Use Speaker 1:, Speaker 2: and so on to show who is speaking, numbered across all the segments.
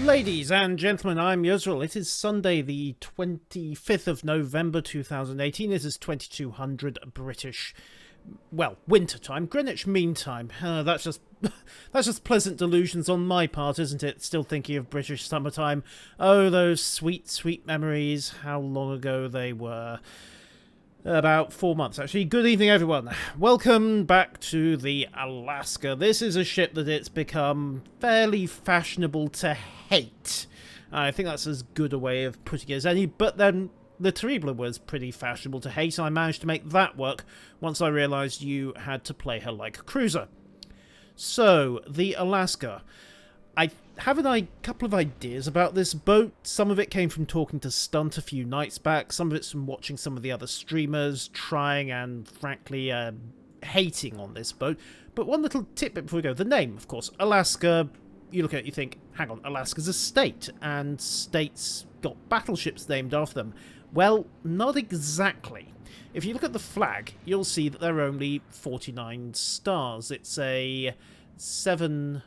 Speaker 1: Ladies and gentlemen, I'm Yusril. It is Sunday, the 25th of November 2018. This is 2200 British, well, winter time, Greenwich Mean Time. That's just pleasant delusions on my part, isn't it? Still thinking of British summertime. Oh, those sweet, sweet memories. How long ago they were. About 4 months, actually. Good evening, everyone. Welcome back to the Alaska. This is a ship that it's become fairly fashionable to hate. I think that's as good a way of putting it as any, but then the Terrible was pretty fashionable to hate, and I managed to make that work once I realised you had to play her like a cruiser. So, the Alaska. I have a couple of ideas about this boat. Some of it came from talking to Stunt a few nights back. Some of it's from watching some of the other streamers trying and, frankly, hating on this boat. But one little tidbit before we go. The name, of course. Alaska. You look at it, you think, hang on, Alaska's a state, and states got battleships named after them. Well, not exactly. If you look at the flag, you'll see that there are only 49 stars. It's a 7...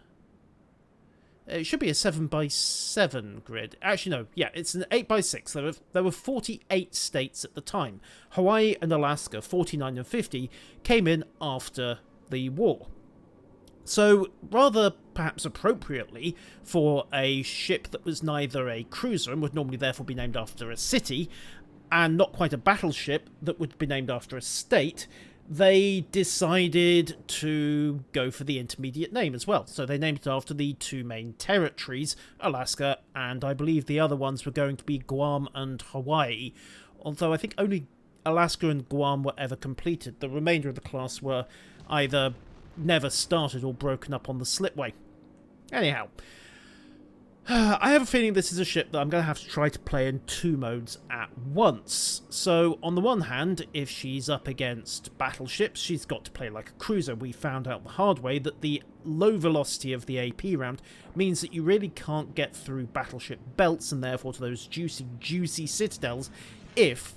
Speaker 1: It should be a 7x7 grid. Actually, no. Yeah, it's an 8x6. There were 48 states at the time. Hawaii and Alaska, 49 and 50, came in after the war. So, rather perhaps appropriately, for a ship that was neither a cruiser and would normally therefore be named after a city, and not quite a battleship that would be named after a state, they decided to go for the intermediate name as well. So they named it after the two main territories, Alaska, and I believe the other ones were going to be Guam and Hawaii. Although I think only Alaska and Guam were ever completed. The remainder of the class were either never started or broken up on the slipway. Anyhow, I have a feeling this is a ship that I'm going to have to try to play in two modes at once. So, on the one hand, if she's up against battleships, she's got to play like a cruiser. We found out the hard way that the low velocity of the AP round means that you really can't get through battleship belts and therefore to those juicy, juicy citadels if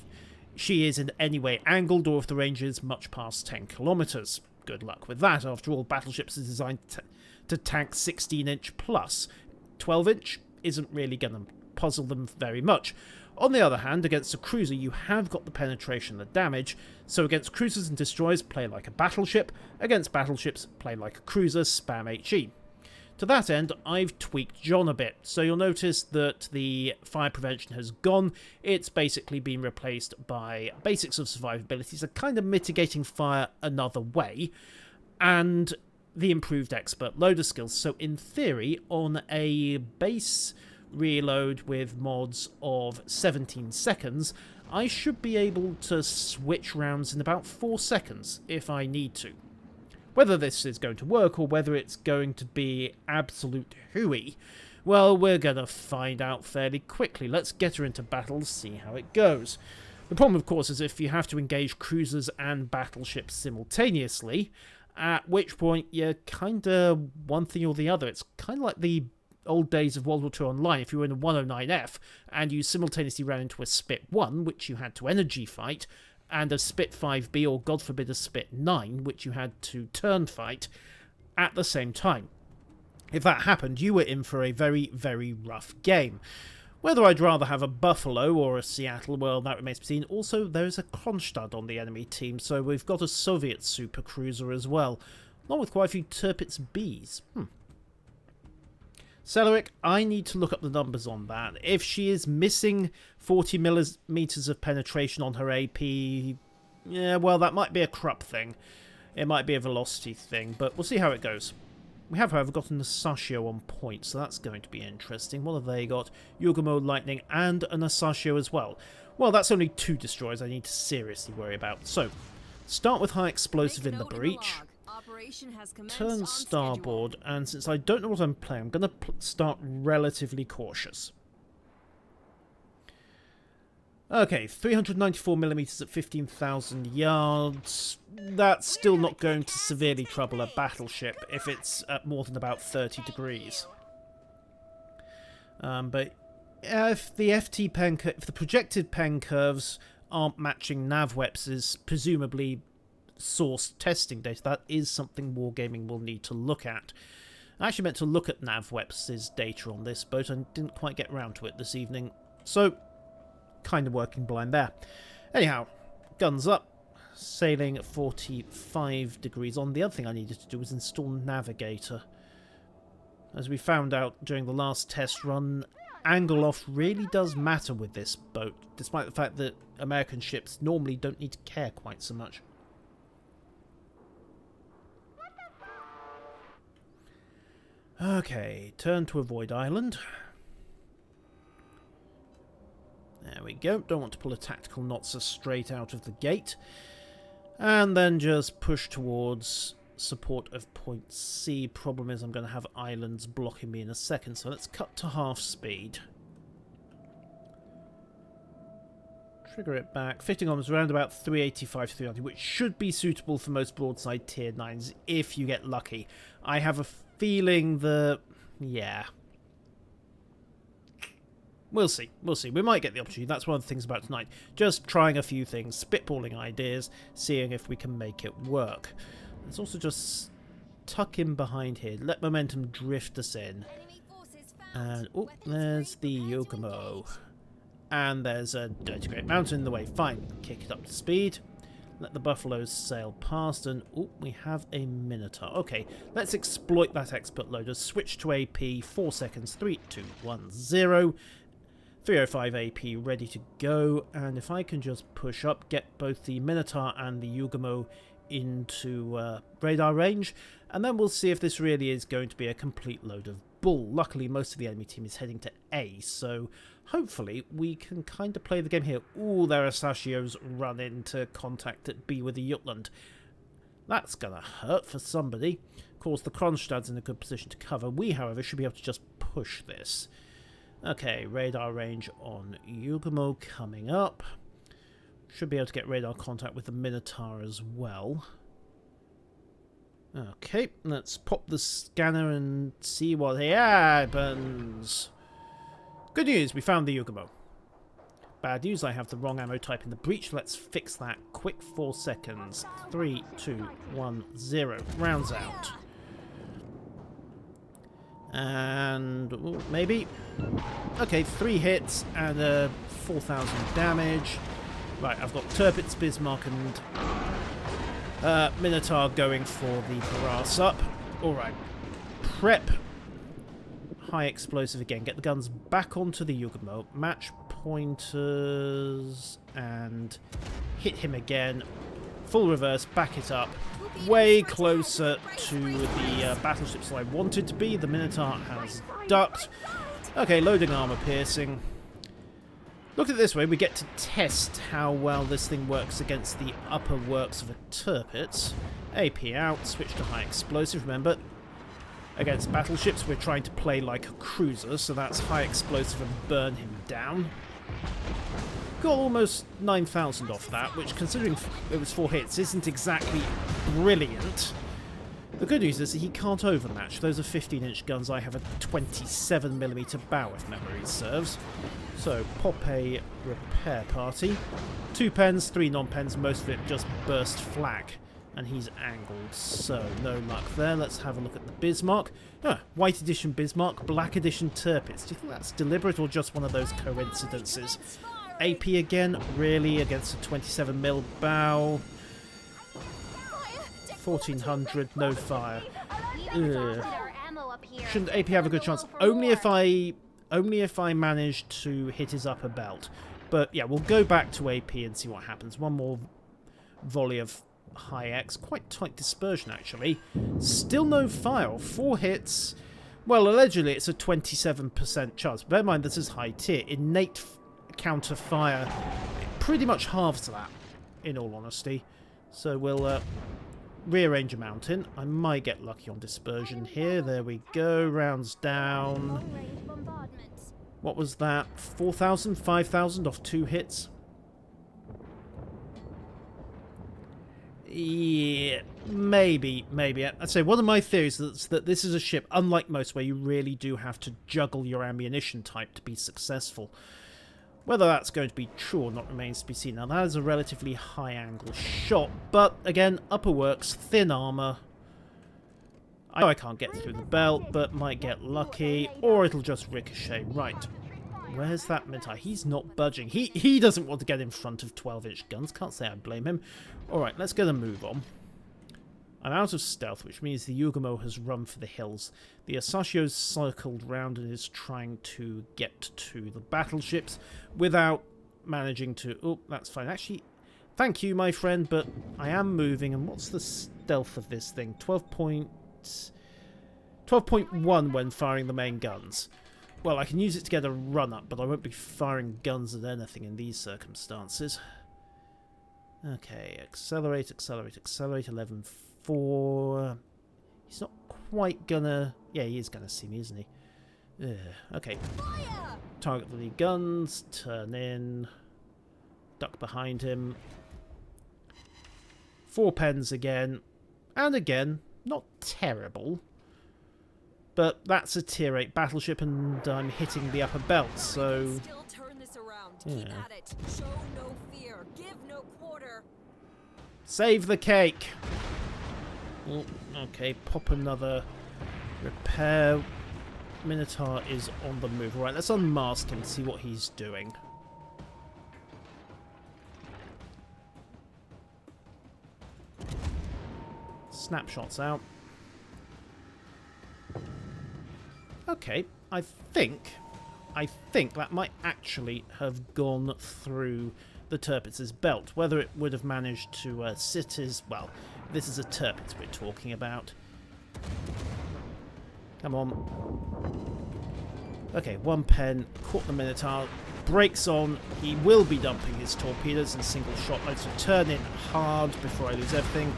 Speaker 1: she is in any way angled or if the range is much past 10 kilometers. Good luck with that. After all, battleships are designed to tank 16-inch plus. 12-inch isn't really going to puzzle them very much. On the other hand, against a cruiser, you have got the penetration and the damage, so against cruisers and destroyers, play like a battleship. Against battleships, play like a cruiser, spam HE. To that end, I've tweaked John a bit, so you'll notice that the fire prevention has gone. It's basically been replaced by basics of survivability, so kind of mitigating fire another way, and the improved expert loader skills. So in theory, on a base reload with mods of 17 seconds, I should be able to switch rounds in about 4 seconds if I need to. Whether this is going to work or whether it's going to be absolute hooey, well, we're going to find out fairly quickly. Let's get her into battle, see how it goes. The problem, of course, is if you have to engage cruisers and battleships simultaneously, at which point you're kind of one thing or the other. It's kind of like the old days of World War II Online. If you were in a 109F and you simultaneously ran into a Spit 1, which you had to energy fight, and a Spit 5B, or God forbid a Spit 9, which you had to turn fight at the same time. If that happened, you were in for a very, very rough game. Whether I'd rather have a Buffalo or a Seattle, well, that remains to be seen. Also, there's a Kronstadt on the enemy team, so we've got a Soviet supercruiser as well, along with quite a few Tirpitz Bs. Celeric, I need to look up the numbers on that. If she is missing 40 millimeters of penetration on her AP, yeah, well, that might be a Krupp thing. It might be a velocity thing, but we'll see how it goes. We have, however, got an Asashio on point, so that's going to be interesting. What have they got? Yugamo Lightning and an Asashio as well. Well, that's only 2 destroyers I need to seriously worry about. So, start with high explosive in the breach. Turn starboard, and since I don't know what I'm playing, I'm going to start relatively cautious. Okay, 394mm at 15,000 yards. That's still not going to severely trouble a battleship if it's at more than about 30 degrees. But if the if the projected pen curves aren't matching NavWep's presumably sourced testing data, that is something Wargaming will need to look at. I actually meant to look at NavWep's data on this boat and didn't quite get round to it this evening. So, kind of working blind there. Anyhow, guns up. Sailing at 45 degrees on. The other thing I needed to do was install Navigator. As we found out during the last test run, angle off really does matter with this boat, despite the fact that American ships normally don't need to care quite so much. Okay, turn to avoid island. There we go. Don't want to pull a tactical Notza straight out of the gate. And then just push towards support of point C. Problem is I'm going to have islands blocking me in a second, so let's cut to half speed. Trigger it back. Fitting on is around about 385 to 390, which should be suitable for most broadside tier 9s if you get lucky. I have a feeling that... yeah. We'll see. We'll see. We might get the opportunity. That's one of the things about tonight. Just trying a few things, spitballing ideas, seeing if we can make it work. Let's also just tuck in behind here. Let momentum drift us in. And, oh, there's the Yokomo. And there's a Dirty Great Mountain in the way. Fine. Kick it up to speed. Let the buffaloes sail past. And, oh, we have a Minotaur. Okay, let's exploit that expert loader. Switch to AP. 4 seconds. 3, 2, 1, 0. 305 AP ready to go, and if I can just push up, get both the Minotaur and the Yugamo into radar range, and then we'll see if this really is going to be a complete load of bull. Luckily, most of the enemy team is heading to A, so hopefully we can kind of play the game here. Ooh, there are Sashios run into contact at B with the Jutland. That's gonna hurt for somebody. Of course, the Kronstadt's in a good position to cover. We, however, should be able to just push this. Okay, radar range on Yugamo coming up. Should be able to get radar contact with the Minotaur as well. Okay, let's pop the scanner and see what happens. Good news, we found the Yugamo. Bad news, I have the wrong ammo type in the breach. Let's fix that quick. 4 seconds. 3, 2, 1, 0. Rounds out. And ooh, maybe. Okay, 3 hits and 4,000 damage. Right, I've got Tirpitz, Bismarck, and Minotaur going for the brass up. Alright. Prep. High explosive again. Get the guns back onto the Yugamo. Match pointers. And hit him again. Full reverse. Back it up. Way closer to the battleships that I wanted to be. The Minotaur has ducked. Okay, loading armor piercing. Look at it this way, we get to test how well this thing works against the upper works of a Tirpitz. AP out, switch to high explosive. Remember, against battleships we're trying to play like a cruiser, so that's high explosive and burn him down. Got almost 9,000 off that, which, considering it was 4 hits, isn't exactly brilliant. The good news is that he can't overmatch. Those are 15-inch guns. I have a 27mm bow, if memory serves. So, pop a repair party. 2 pens, 3 non-pens, most of it just burst flak. And he's angled, so no luck there. Let's have a look at the Bismarck. Ah, white edition Bismarck, black edition Tirpitz. Do you think that's deliberate or just one of those coincidences? AP again, really, against a 27mm bow. 1400, no fire. Ugh. Shouldn't AP have a good chance? Only if I manage to hit his upper belt. But yeah, we'll go back to AP and see what happens. One more volley of high X. Quite tight dispersion, actually. Still no fire. 4 hits. Well, allegedly it's a 27% chance. Bear in mind, this is high tier. Innate counter fire pretty much halves that, in all honesty. So we'll rearrange a mountain. I might get lucky on dispersion here. There we go. Rounds down. What was that? 4,000? 5,000 off 2 hits? Yeah, maybe. I'd say one of my theories is that this is a ship, unlike most, where you really do have to juggle your ammunition type to be successful. Whether that's going to be true or not remains to be seen. Now, that is a relatively high-angle shot, but, again, upper works, thin armour. I know I can't get through the belt, but might get lucky, or it'll just ricochet. Right. Where's that Minotaur? He's not budging. He doesn't want to get in front of 12-inch guns. Can't say I blame him. Alright, let's get a move on. I'm out of stealth, which means the Yugamo has run for the hills. The Asashio's circled round and is trying to get to the battleships without managing to... Oh, that's fine. Actually, thank you, my friend, but I am moving. And what's the stealth of this thing? 12.1 when firing the main guns. Well, I can use it to get a run-up, but I won't be firing guns at anything in these circumstances. Okay, accelerate, accelerate, accelerate, 11.4. He's not quite gonna... Yeah, he is gonna see me, isn't he? Okay. Target the lead guns, turn in, duck behind him. 4 pens again, and again, not terrible. But that's a tier 8 battleship, and I'm hitting the upper belt, so... Yeah. Save the cake! Oh, okay, pop another repair. Minotaur is on the move. Right, let's unmask him and see what he's doing. Snapshots out. Okay, I think that might actually have gone through the Tirpitz's belt. Whether it would have managed to sit his... Well, this is a Tirpitz we're talking about. Come on. Okay, 1 pen, caught the Minotaur, brakes on. He will be dumping his torpedoes in single shot mode, so turn in hard before I lose everything.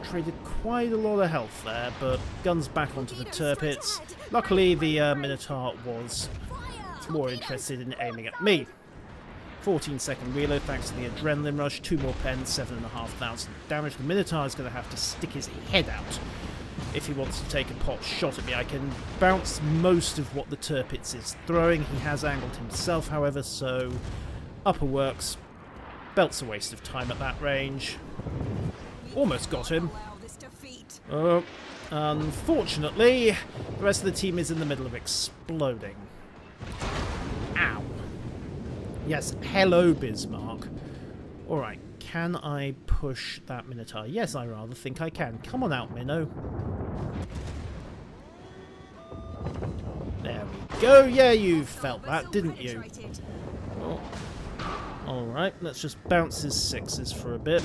Speaker 1: Traded quite a lot of health there, but guns back onto the Tirpitz. Luckily, the Minotaur was more interested in aiming at me. 14-second reload thanks to the adrenaline rush. 2 more pens, 7,500 damage. The Minotaur is going to have to stick his head out if he wants to take a pot shot at me. I can bounce most of what the Tirpitz is throwing. He has angled himself, however, so upper works. Belt's a waste of time at that range. Almost got him. Oh, unfortunately, the rest of the team is in the middle of exploding. Ow. Yes, hello, Bismarck. Alright, can I push that Minotaur? Yes, I rather think I can. Come on out, Minnow. There we go. Yeah, you felt that, didn't you? Oh. Alright, let's just bounce his 6s for a bit.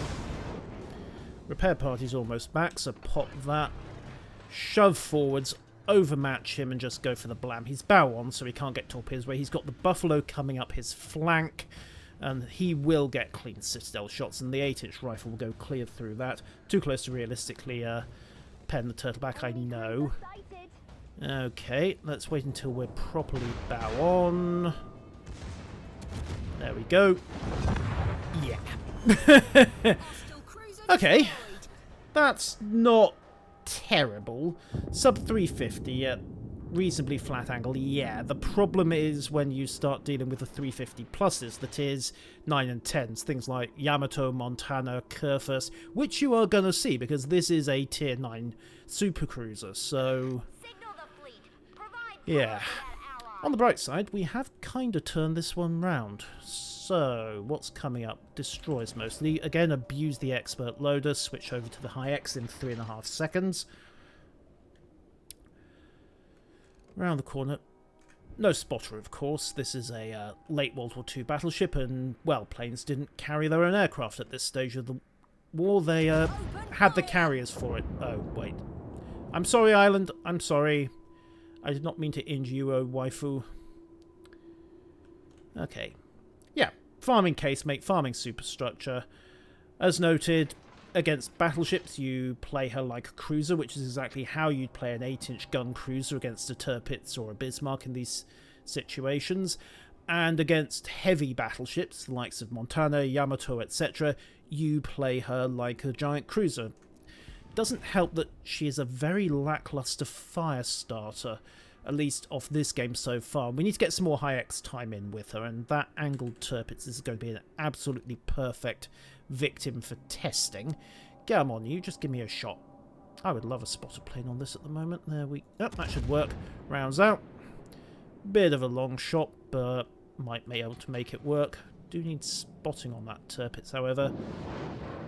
Speaker 1: Repair party's almost back, so pop that. Shove forwards, overmatch him, and just go for the blam. He's bow on, so he can't get torpedoes away. He's got the Buffalo coming up his flank, and he will get clean Citadel shots, and the 8-inch rifle will go clear through that. Too close to realistically pen the turtle back, I know. Okay, let's wait until we're properly bow on. There we go. Yeah. Okay, that's not terrible. Sub 350, yeah, reasonably flat angle, yeah. The problem is when you start dealing with the 350 pluses, that is 9 and 10s, things like Yamato, Montana, Kurfürst, which you are going to see because this is a tier 9 supercruiser, so yeah. On the bright side, we have kind of turned this one round. So, what's coming up? Destroys mostly. Again, abuse the expert loader, switch over to the high X in 3.5 seconds. Around the corner. No spotter, of course. This is a late World War II battleship, and, well, planes didn't carry their own aircraft at this stage of the war. They had the carriers for it. Oh, wait. I'm sorry, Island. I'm sorry. I did not mean to injure you, oh waifu. Okay. Yeah, farming casemate, farming superstructure. As noted, against battleships you play her like a cruiser, which is exactly how you'd play an 8-inch gun cruiser against a Tirpitz or a Bismarck in these situations. And against heavy battleships, the likes of Montana, Yamato, etc., you play her like a giant cruiser. Doesn't help that she is a very lackluster fire starter, at least off this game so far. We need to get some more high X time in with her, and that angled Tirpitz is going to be an absolutely perfect victim for testing. Come on, you just give me a shot. I would love a spotter plane on this at the moment. There we... Oh, that should work. Rounds out. Bit of a long shot, but might be able to make it work. Do need spotting on that Tirpitz, however.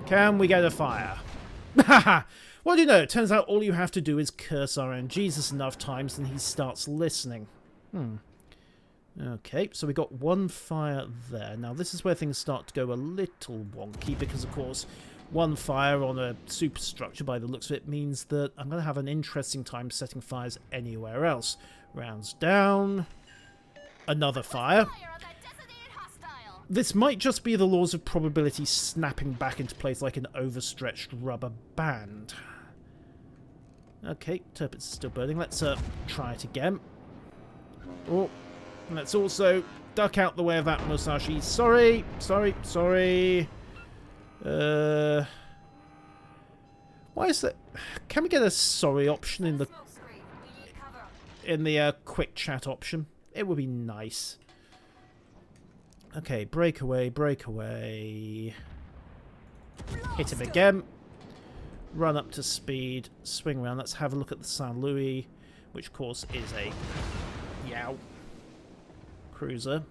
Speaker 1: Can we get a fire? Haha! What do you know? Turns out all you have to do is curse RNGesus enough times and he starts listening. Okay, so we got one fire there. Now this is where things start to go a little wonky because, of course, one fire on a superstructure by the looks of it means that I'm going to have an interesting time setting fires anywhere else. Rounds down. Another fire. This might just be the laws of probability snapping back into place like an overstretched rubber band. Okay, Tirpitz is still burning. Let's try it again. Oh, let's also duck out the way of that Musashi. Sorry. Why is that? Can we get a sorry option in the quick chat option? It would be nice. Okay, breakaway. Hit him again. Run up to speed. Swing around. Let's have a look at the Saint Louis, which of course is a cruiser.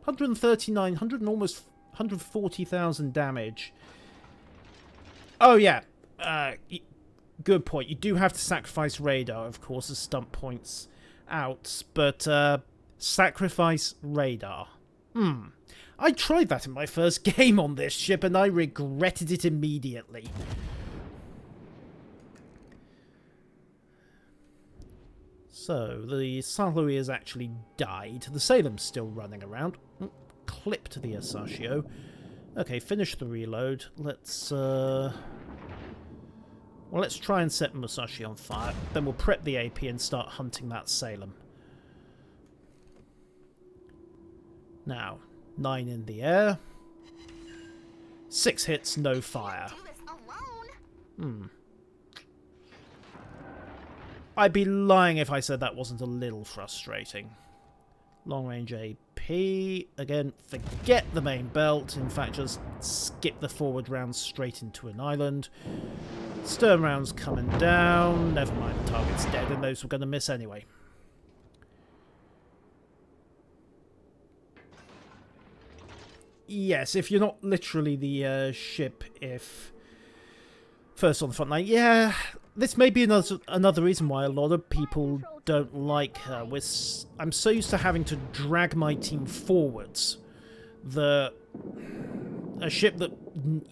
Speaker 1: 139, almost 140,000 damage. Oh yeah, good point. You do have to sacrifice radar, of course, as Stump points out, but sacrifice radar. I tried that in my first game on this ship and I regretted it immediately. So, the Saint Louis has actually died. The Salem's still running around. Clipped the Asashio. Okay, finish the reload. Let's try and set Musashi on fire. Then we'll prep the AP and start hunting that Salem. Now, 9 in the air. 6 hits, no fire. I'd be lying if I said that wasn't a little frustrating. Long range AP. Again, forget the main belt. In fact, just skip the forward rounds straight into an island. Stern rounds coming down. Never mind, the target's dead and those were going to miss anyway. Yes, if you're not literally the ship, if first on the front line, yeah, this may be another reason why a lot of people don't like her. I'm so used to having to drag my team forwards. A ship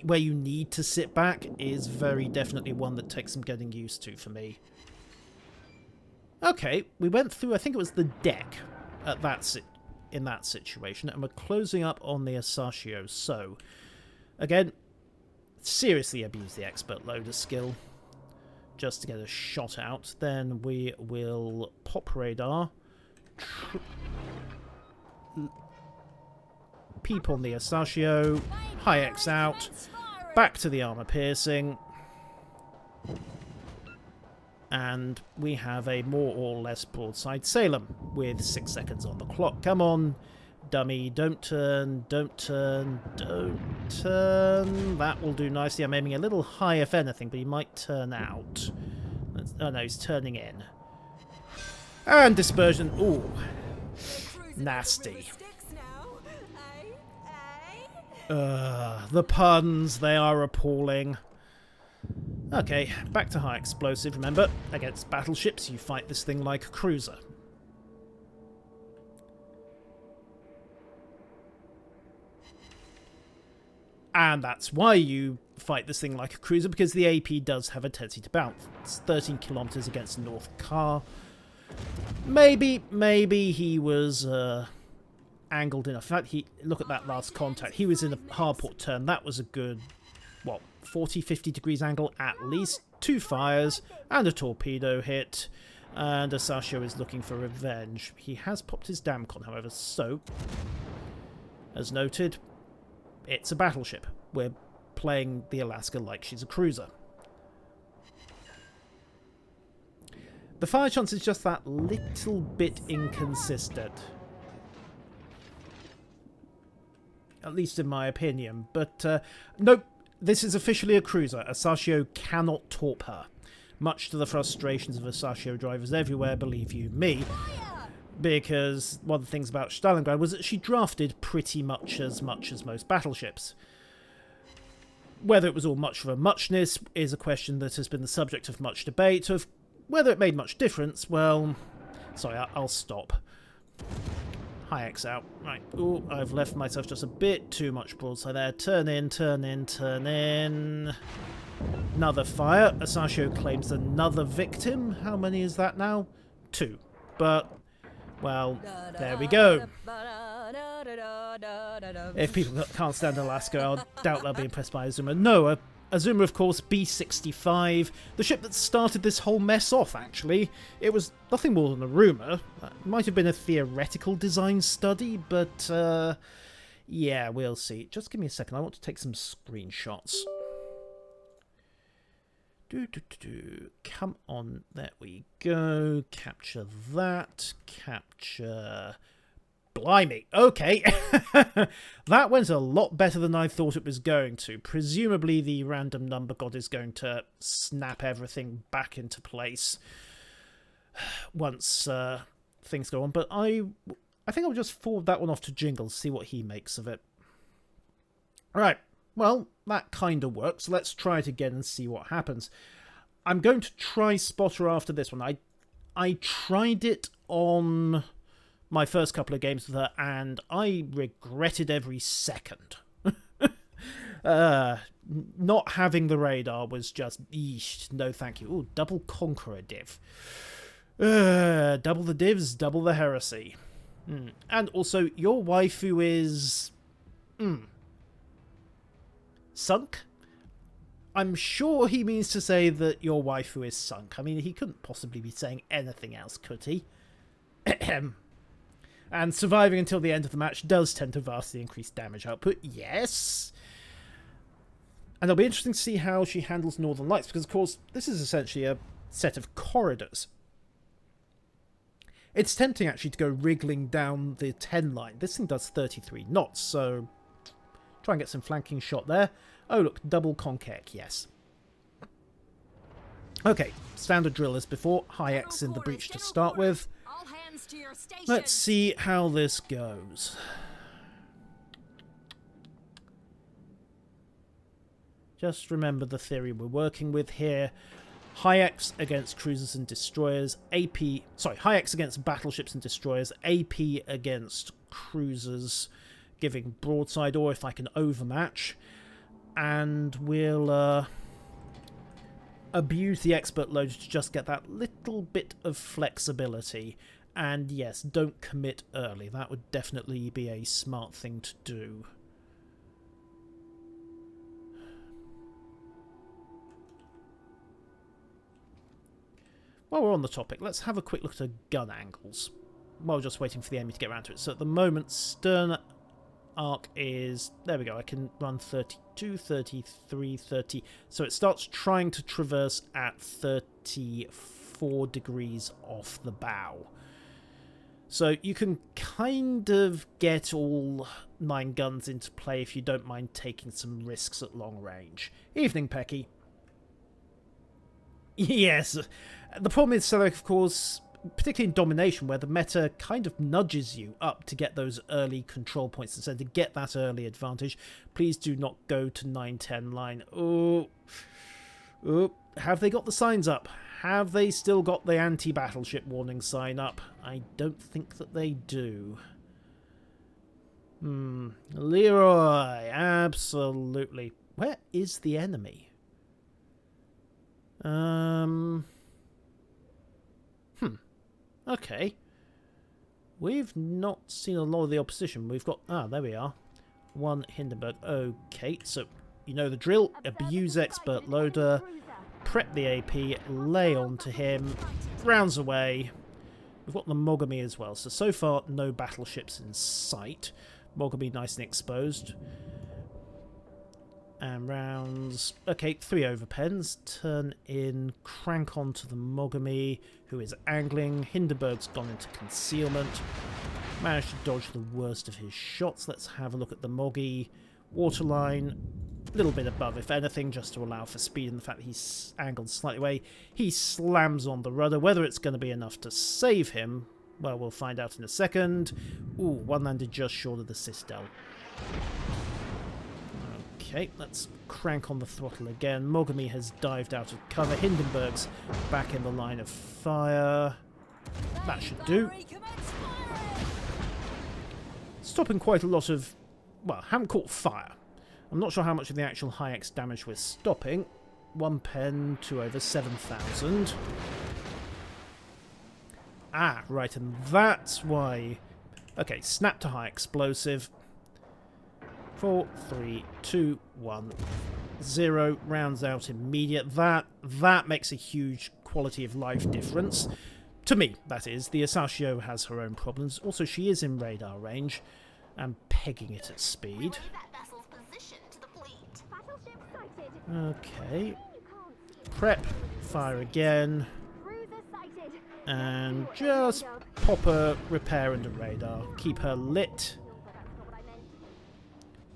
Speaker 1: where you need to sit back is very definitely one that takes some getting used to for me. Okay, we went through, I think it was the deck in that situation, and we're closing up on the Asashio. So, again, seriously abuse the expert loader skill just to get a shot out. Then we will pop radar, peep on the Asashio, high X out, back to the armor piercing, and we have a more or less broadside Salem with 6 seconds on the clock. Come on, dummy, don't turn. That will do nicely. I'm aiming a little high if anything, but he might turn out. Oh no, he's turning in. And dispersion. Ooh, nasty. The puns, they are appalling. Okay, back to high explosive. Remember, against battleships, you fight this thing like a cruiser. And that's why you fight this thing like a cruiser, because the AP does have a tendency to bounce. It's 13 kilometers against North Car. Maybe he was angled enough. In fact, look at that last contact. He was in a hardport turn. That was a good, what, 40-50 degrees angle at least. 2 fires and a torpedo hit. And Asashio is looking for revenge. He has popped his damcon, however, so, as noted, it's a battleship. We're playing the Alaska like she's a cruiser. The fire chance is just that little bit inconsistent. At least in my opinion. But, nope, this is officially a cruiser. Asashio cannot torp her. much to the frustrations of Asashio drivers everywhere, believe you me. Because one of the things about Stalingrad was that she drafted pretty much as most battleships. Whether it was all much of a muchness is a question that has been the subject of much debate. Of whether it made much difference, well... Sorry, I'll stop. Hayek's out. Right. Ooh, I've left myself just a bit too much broadside there. Turn in, turn in, turn in. Another fire. Asashio claims another victim. How many is that now? 2. But, well, there we go. If people can't stand Alaska, I doubt they'll be impressed by Azuma. No, Azuma, of course, B-65, the ship that started this whole mess off, actually. It was nothing more than a rumour. It might have been a theoretical design study, but, yeah, we'll see. Just give me a second, I want to take some screenshots. Come on, there we go. Capture that. Capture... Blimey, okay. That went a lot better than I thought it was going to. Presumably the random number god is going to snap everything back into place once things go on. But I think I'll just forward that one off to Jingles, see what he makes of it. Right, well, that kind of works. Let's try it again and see what happens. I'm going to try Spotter after this one. I tried it on... my first couple of games with her, and I regretted every second. Not having the radar was just, eesh, no thank you. Ooh, double Conqueror div. Double the divs, double the heresy. And also, your waifu is... sunk? I'm sure he means to say that your waifu is sunk. I mean, he couldn't possibly be saying anything else, could he? And surviving until the end of the match does tend to vastly increase damage output, yes. And it'll be interesting to see how she handles Northern Lights, because, of course, this is essentially a set of corridors. It's tempting, actually, to go wriggling down the 10 line. This thing does 33 knots, so try and get some flanking shot there. Oh, look, double Conquerc, yes. Okay, standard drill as before. High X in the breach to start with. Let's see how this goes. Just remember the theory we're working with here. High X against cruisers and destroyers, High X against battleships and destroyers, AP against cruisers, giving broadside, or if I can overmatch. And we'll abuse the expert loader to just get that little bit of flexibility. And yes, don't commit early. That would definitely be a smart thing to do. While we're on the topic, let's have a quick look at gun angles while just waiting for the enemy to get around to it. So at the moment, stern arc is... there we go, I can run 32, 33, 30. So it starts trying to traverse at 34 degrees off the bow. So you can kind of get all 9 guns into play if you don't mind taking some risks at long range. Evening, Pecky. Yes, the problem is, so of course, particularly in domination, where the meta kind of nudges you up to get those early control points, and so to get that early advantage, please do not go to 9-10 line. Oh, have they got the signs up? Have they still got the anti-battleship warning sign up? I don't think that they do. Leroy, absolutely. Where is the enemy? Okay. We've not seen a lot of the opposition. We've got... ah, there we are. 1 Hindenburg. Okay, so you know the drill. Abuse expert loader. Prep the AP. Lay on to him. Rounds away. We've got the Mogami as well. So far, no battleships in sight. Mogami nice and exposed. And rounds... okay, 3 overpens. Turn in, crank onto the Mogami, who is angling. Hindenburg's gone into concealment. Managed to dodge the worst of his shots. Let's have a look at the Moggy. Waterline. little bit above, if anything, just to allow for speed and the fact that he's angled slightly away. He slams on the rudder. Whether it's going to be enough to save him, well, we'll find out in a second. Ooh, one landed just short of the citadel. Okay, let's crank on the throttle again. Mogami has dived out of cover. Hindenburg's back in the line of fire. That should do. Stopping quite a lot of... well, haven't caught fire. I'm not sure how much of the actual high X damage we're stopping. 1 pen to over 7,000. Ah, right, and that's why... okay, snap to high explosive. 4, 3, 2, 1, 0. Rounds out immediate. That makes a huge quality of life difference. To me, that is. The Asashio has her own problems. Also, she is in radar range and pegging it at speed. Okay. Prep. Fire again. And just pop a repair under radar. Keep her lit.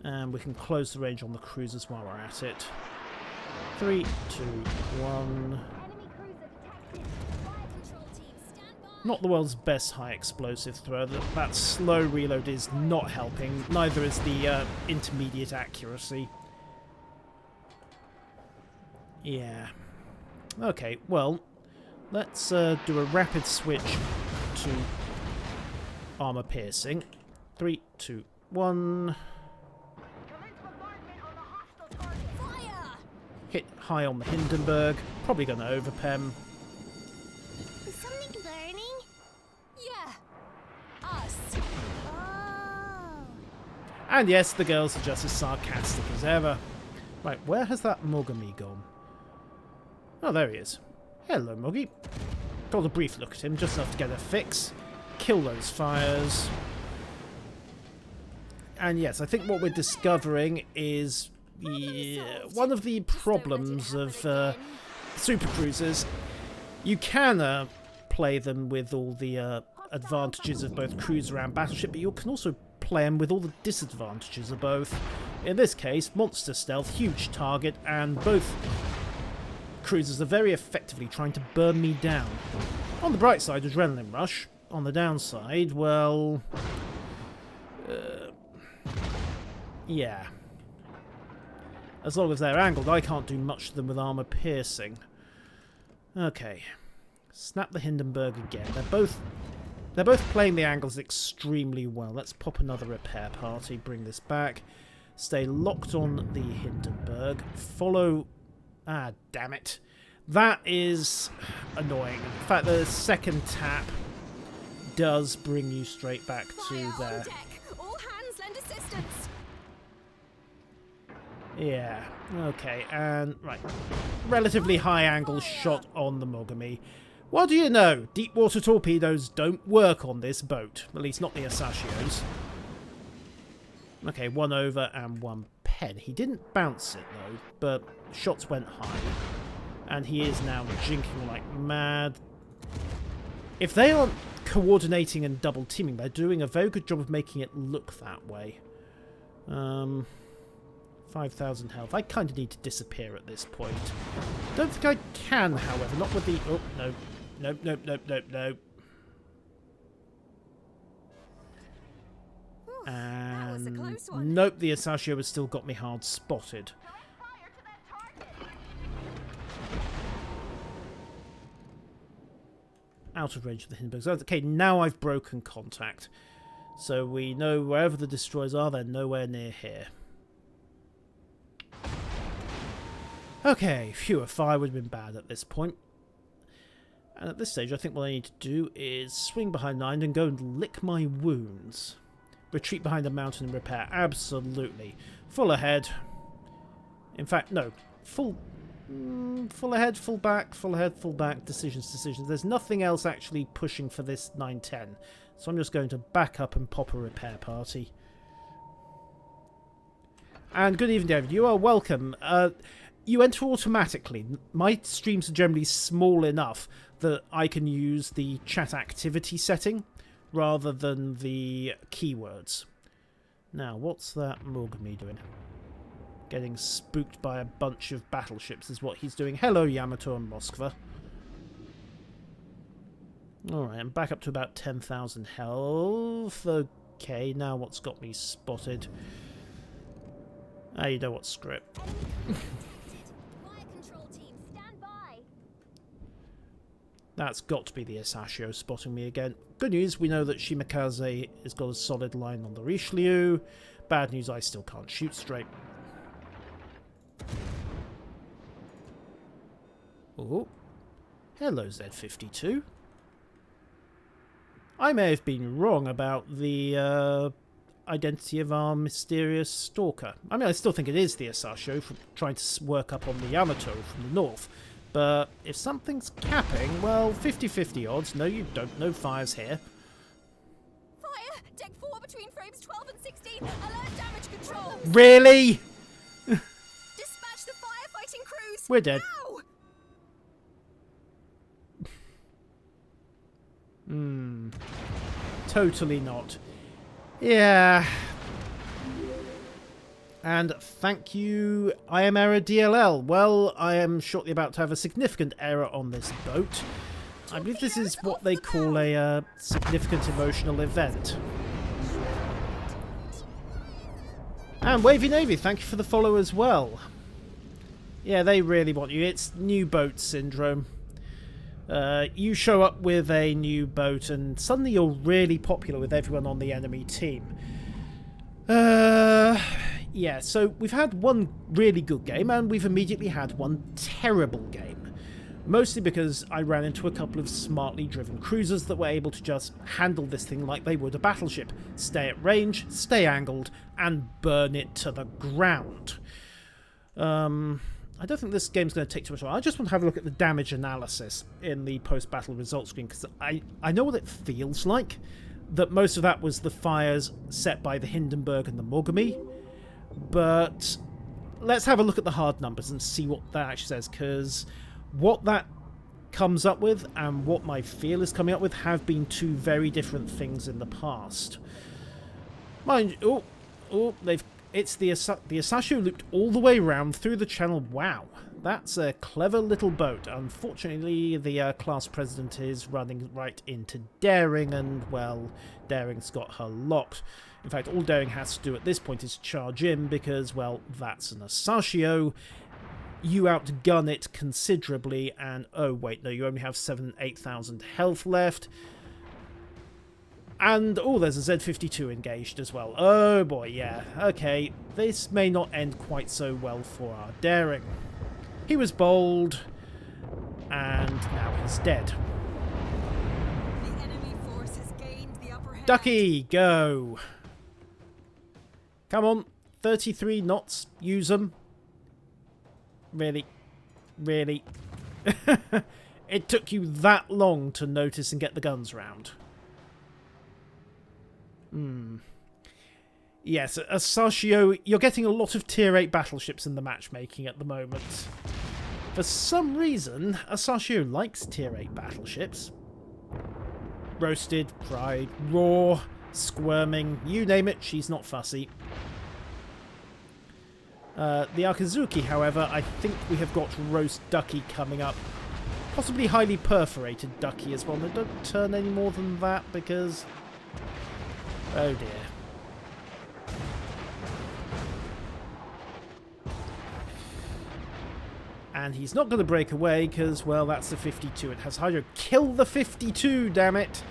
Speaker 1: And we can close the range on the cruisers while we're at it. 3, 2, 1. Not the world's best high explosive throw. That slow reload is not helping. Neither is the intermediate accuracy. Yeah. Okay, well, let's do a rapid switch to armor piercing. 3, 2, 1. Hit high on the Hindenburg. Probably going to overpem.
Speaker 2: Is something burning? Yeah. Us. Oh.
Speaker 1: And yes, the girls are just as sarcastic as ever. Right, where has that Mogami gone? Oh, there he is. Hello, Moggy. Got a brief look at him, just enough to get a fix. Kill those fires. And yes, I think what we're discovering is one of the problems of super cruisers. You can play them with all the advantages of both cruiser and battleship, but you can also play them with all the disadvantages of both. In this case, monster stealth, huge target, and both cruisers are very effectively trying to burn me down. On the bright side, adrenaline rush. On the downside, well... yeah. As long as they're angled, I can't do much to them with armor piercing. Okay. Snap the Hindenburg again. They're both playing the angles extremely well. Let's pop another repair party, bring this back. Stay locked on the Hindenburg. Follow... ah, damn it. That is annoying. In fact, the second tap does bring you straight back to there.
Speaker 2: All hands lend assistance.
Speaker 1: Yeah, okay, and right. Relatively high angle shot on the Mogami. What do you know? Deep water torpedoes don't work on this boat. At least not the Asashios. Okay, 1 over and 1 pen. He didn't bounce it though, but shots went high. And he is now jinking like mad. If they aren't coordinating and double teaming, they're doing a very good job of making it look that way. 5,000 health. I kind of need to disappear at this point. Don't think I can, however. Not with the... oh, no. Nope, nope, nope, nope, nope. And... nope, the Asashio has still got me hard spotted. Out of range of the Hindenburgs. Okay, now I've broken contact. So we know wherever the destroyers are, they're nowhere near here. Okay, phew, a fire would have been bad at this point. And at this stage, I think what I need to do is swing behind 9 and go and lick my wounds. Retreat behind a mountain and repair. Absolutely. Full ahead. In fact, no. Full ahead, full back, full ahead, full back. Decisions, decisions. There's nothing else actually pushing for this 9-10. So I'm just going to back up and pop a repair party. And good evening, David. You are welcome. You enter automatically. My streams are generally small enough that I can use the chat activity setting rather than the keywords. Now, what's that Mogami doing? Getting spooked by a bunch of battleships is what he's doing. Hello, Yamato and Moskva. Alright, I'm back up to about 10,000 health. Okay, now what's got me spotted? Ah, you know what, screw it.
Speaker 2: Fire control team, stand by.
Speaker 1: That's got to be the Asashio spotting me again. Good news, we know that Shimakaze has got a solid line on the Richelieu. Bad news, I still can't shoot straight. Oh, hello Z52. I may have been wrong about the identity of our mysterious stalker. I mean, I still think it is the Asashio from trying to work up on the Yamato from the north. But if something's capping, well, 50-50 odds. No, you don't. No fires here.
Speaker 2: Fire! Deck 4 between frames 12 and 16. Alert damage control.
Speaker 1: Really?
Speaker 2: Dispatch the firefighting crews.
Speaker 1: We're dead.
Speaker 2: Now!
Speaker 1: Totally not. Yeah. And thank you, I am error DLL. Well, I am shortly about to have a significant error on this boat. I believe this is what they call a significant emotional event. And Wavy Navy, thank you for the follow as well. Yeah, they really want you. It's new boat syndrome. You show up with a new boat and suddenly you're really popular with everyone on the enemy team. Yeah, so we've had one really good game and we've immediately had one terrible game. Mostly because I ran into a couple of smartly driven cruisers that were able to just handle this thing like they would a battleship. Stay at range, stay angled, and burn it to the ground. I don't think this game's going to take too much time. I just want to have a look at the damage analysis in the post-battle results screen, because I know what it feels like. That most of that was the fires set by the Hindenburg and the Mogami. But let's have a look at the hard numbers and see what that actually says, because what that comes up with and what my feel is coming up with have been two very different things in the past. Mind you, it's the Asashio looped all the way around through the channel. Wow, that's a clever little boat. Unfortunately, the class president is running right into Daring, and, well, Daring's got her locked. In fact, all Daring has to do at this point is charge in, because, well, that's an Asashio. You outgun it considerably, and, oh, wait, no, you only have 8,000 health left. And, oh, there's a Z52 engaged as well. Oh boy, yeah. Okay, this may not end quite so well for our Daring. He was bold, and now he's dead.
Speaker 2: The enemy force has gained the upper hand.
Speaker 1: Ducky, go! Come on, 33 knots, use them. Really? Really? It took you that long to notice and get the guns round. Yes, Asashio, you're getting a lot of tier 8 battleships in the matchmaking at the moment. For some reason, Asashio likes tier 8 battleships. Roasted, fried, raw, squirming, you name it, she's not fussy. The Akazuki, however, I think we have got roast ducky coming up. Possibly highly perforated ducky as well. No, don't turn any more than that because... oh dear. And he's not going to break away because, well, that's the 52. It has hydro. Kill the 52, damn it!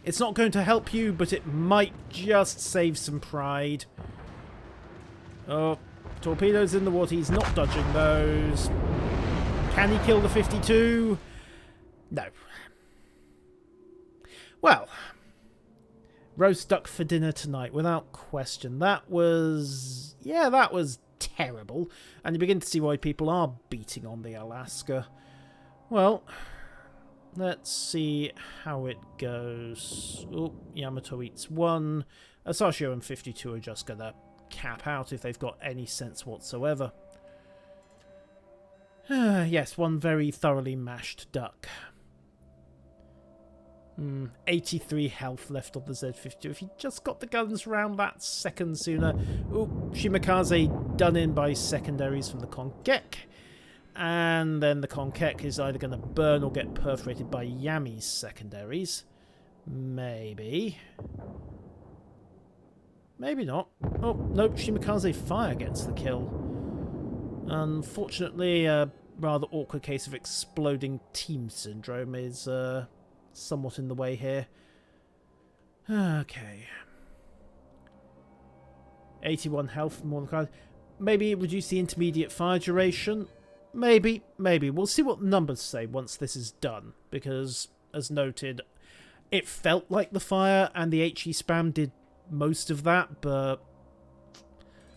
Speaker 1: It's not going to help you, but it might just save some pride. Oh, torpedoes in the water. He's not dodging those. Can he kill the 52? No. Well, roast duck for dinner tonight, without question. That was... yeah, that was terrible. And you begin to see why people are beating on the Alaska. Well, let's see how it goes. Oh, Yamato eats one. Asashio and 52 are just going to cap out if they've got any sense whatsoever. Yes, one very thoroughly mashed duck. 83 health left on the Z52. If he just got the guns round that second sooner. Ooh, Shimakaze done in by secondaries from the Konkek. And then the Konkek is either going to burn or get perforated by Yami's secondaries. Maybe. Maybe not. Oh, nope, Shimakaze Fire gets the kill. Unfortunately, a rather awkward case of exploding team syndrome is somewhat in the way here. Okay. 81 health, more than kind. Maybe reduce the intermediate fire duration. Maybe. We'll see what the numbers say once this is done. Because, as noted, it felt like the fire and the HE spam did most of that, but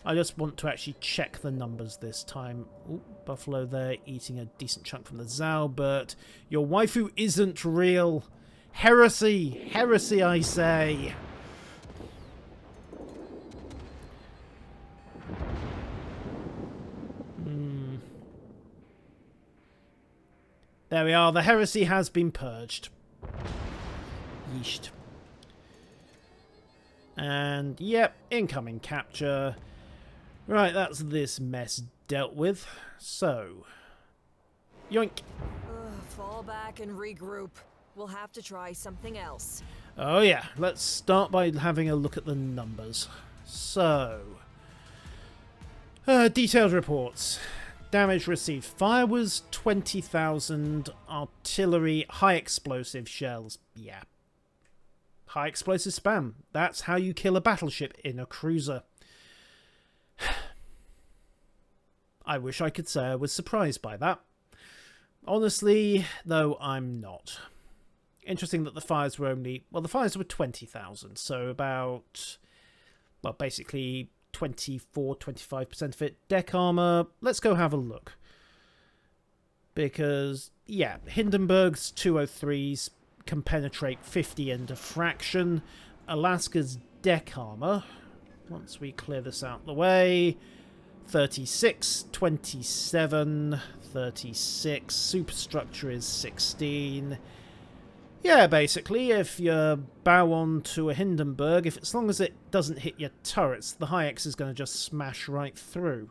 Speaker 1: I just want to actually check the numbers this time. Ooh, Buffalo there eating a decent chunk from the Zao, but your waifu isn't real. Heresy! Heresy, I say! There we are. The heresy has been purged. Yeesh. And, yep, incoming capture. Right, that's this mess dealt with. So, yoink.
Speaker 3: Fall back and regroup. We'll have to try something else.
Speaker 1: Oh yeah, let's start by having a look at the numbers. So, detailed reports. Damage received. Fire was 20,000. Artillery, high explosive shells. Yeah. High explosive spam. That's how you kill a battleship in a cruiser. I wish I could say I was surprised by that. Honestly, though, I'm not. Interesting that the fires were only... Well, the fires were 20,000, so about... Well, basically 24-25% of it. Deck armor, let's go have a look. Because, yeah, Hindenburg's 203s can penetrate 50 and a fraction. Alaska's deck armor, once we clear this out the way, 36, 27, 36. Superstructure is 16. Yeah, basically, if you bow on to a Hindenburg, as long as it doesn't hit your turrets, the high X is going to just smash right through.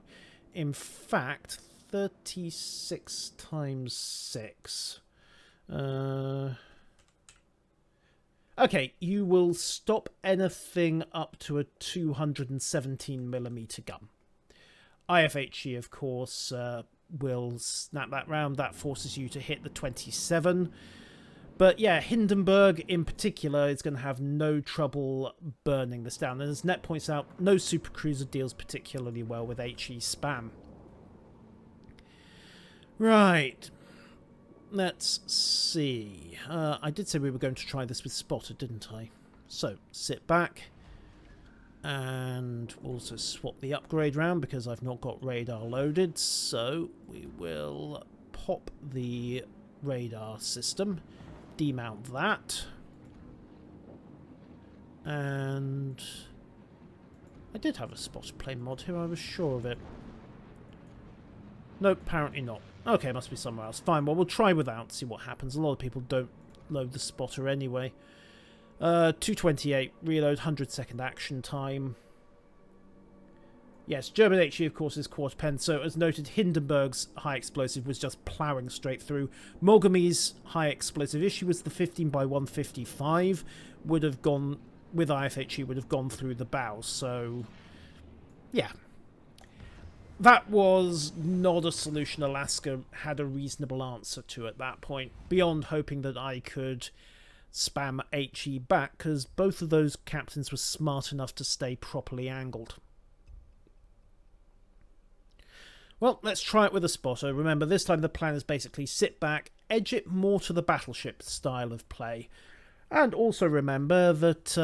Speaker 1: In fact, 36 times 6. Okay, you will stop anything up to a 217mm gun. IFHE, of course, will snap that round. That forces you to hit the 27. But yeah, Hindenburg in particular is going to have no trouble burning this down. And as Net points out, no supercruiser deals particularly well with HE spam. Right. Let's see. I did say we were going to try this with Spotter, didn't I? So, sit back. And also swap the upgrade round because I've not got radar loaded. So, we will pop the radar system. Demount that. And I did have a spotter plane mod here, I was sure of it. Nope, apparently not. Okay, must be somewhere else. Fine, well, we'll try without, see what happens. A lot of people don't load the spotter anyway. 228 reload, 100-second action time. Yes, German HE, of course, is quarter pen, so as noted, Hindenburg's high explosive was just ploughing straight through. Mogami's high explosive issue was the 15 by 155, would have gone, with IFHE, would have gone through the bow, so yeah. That was not a solution Alaska had a reasonable answer to at that point, beyond hoping that I could spam HE back, because both of those captains were smart enough to stay properly angled. Well, let's try it with a spotter. Remember, this time the plan is basically sit back, edge it more to the battleship style of play. And also remember that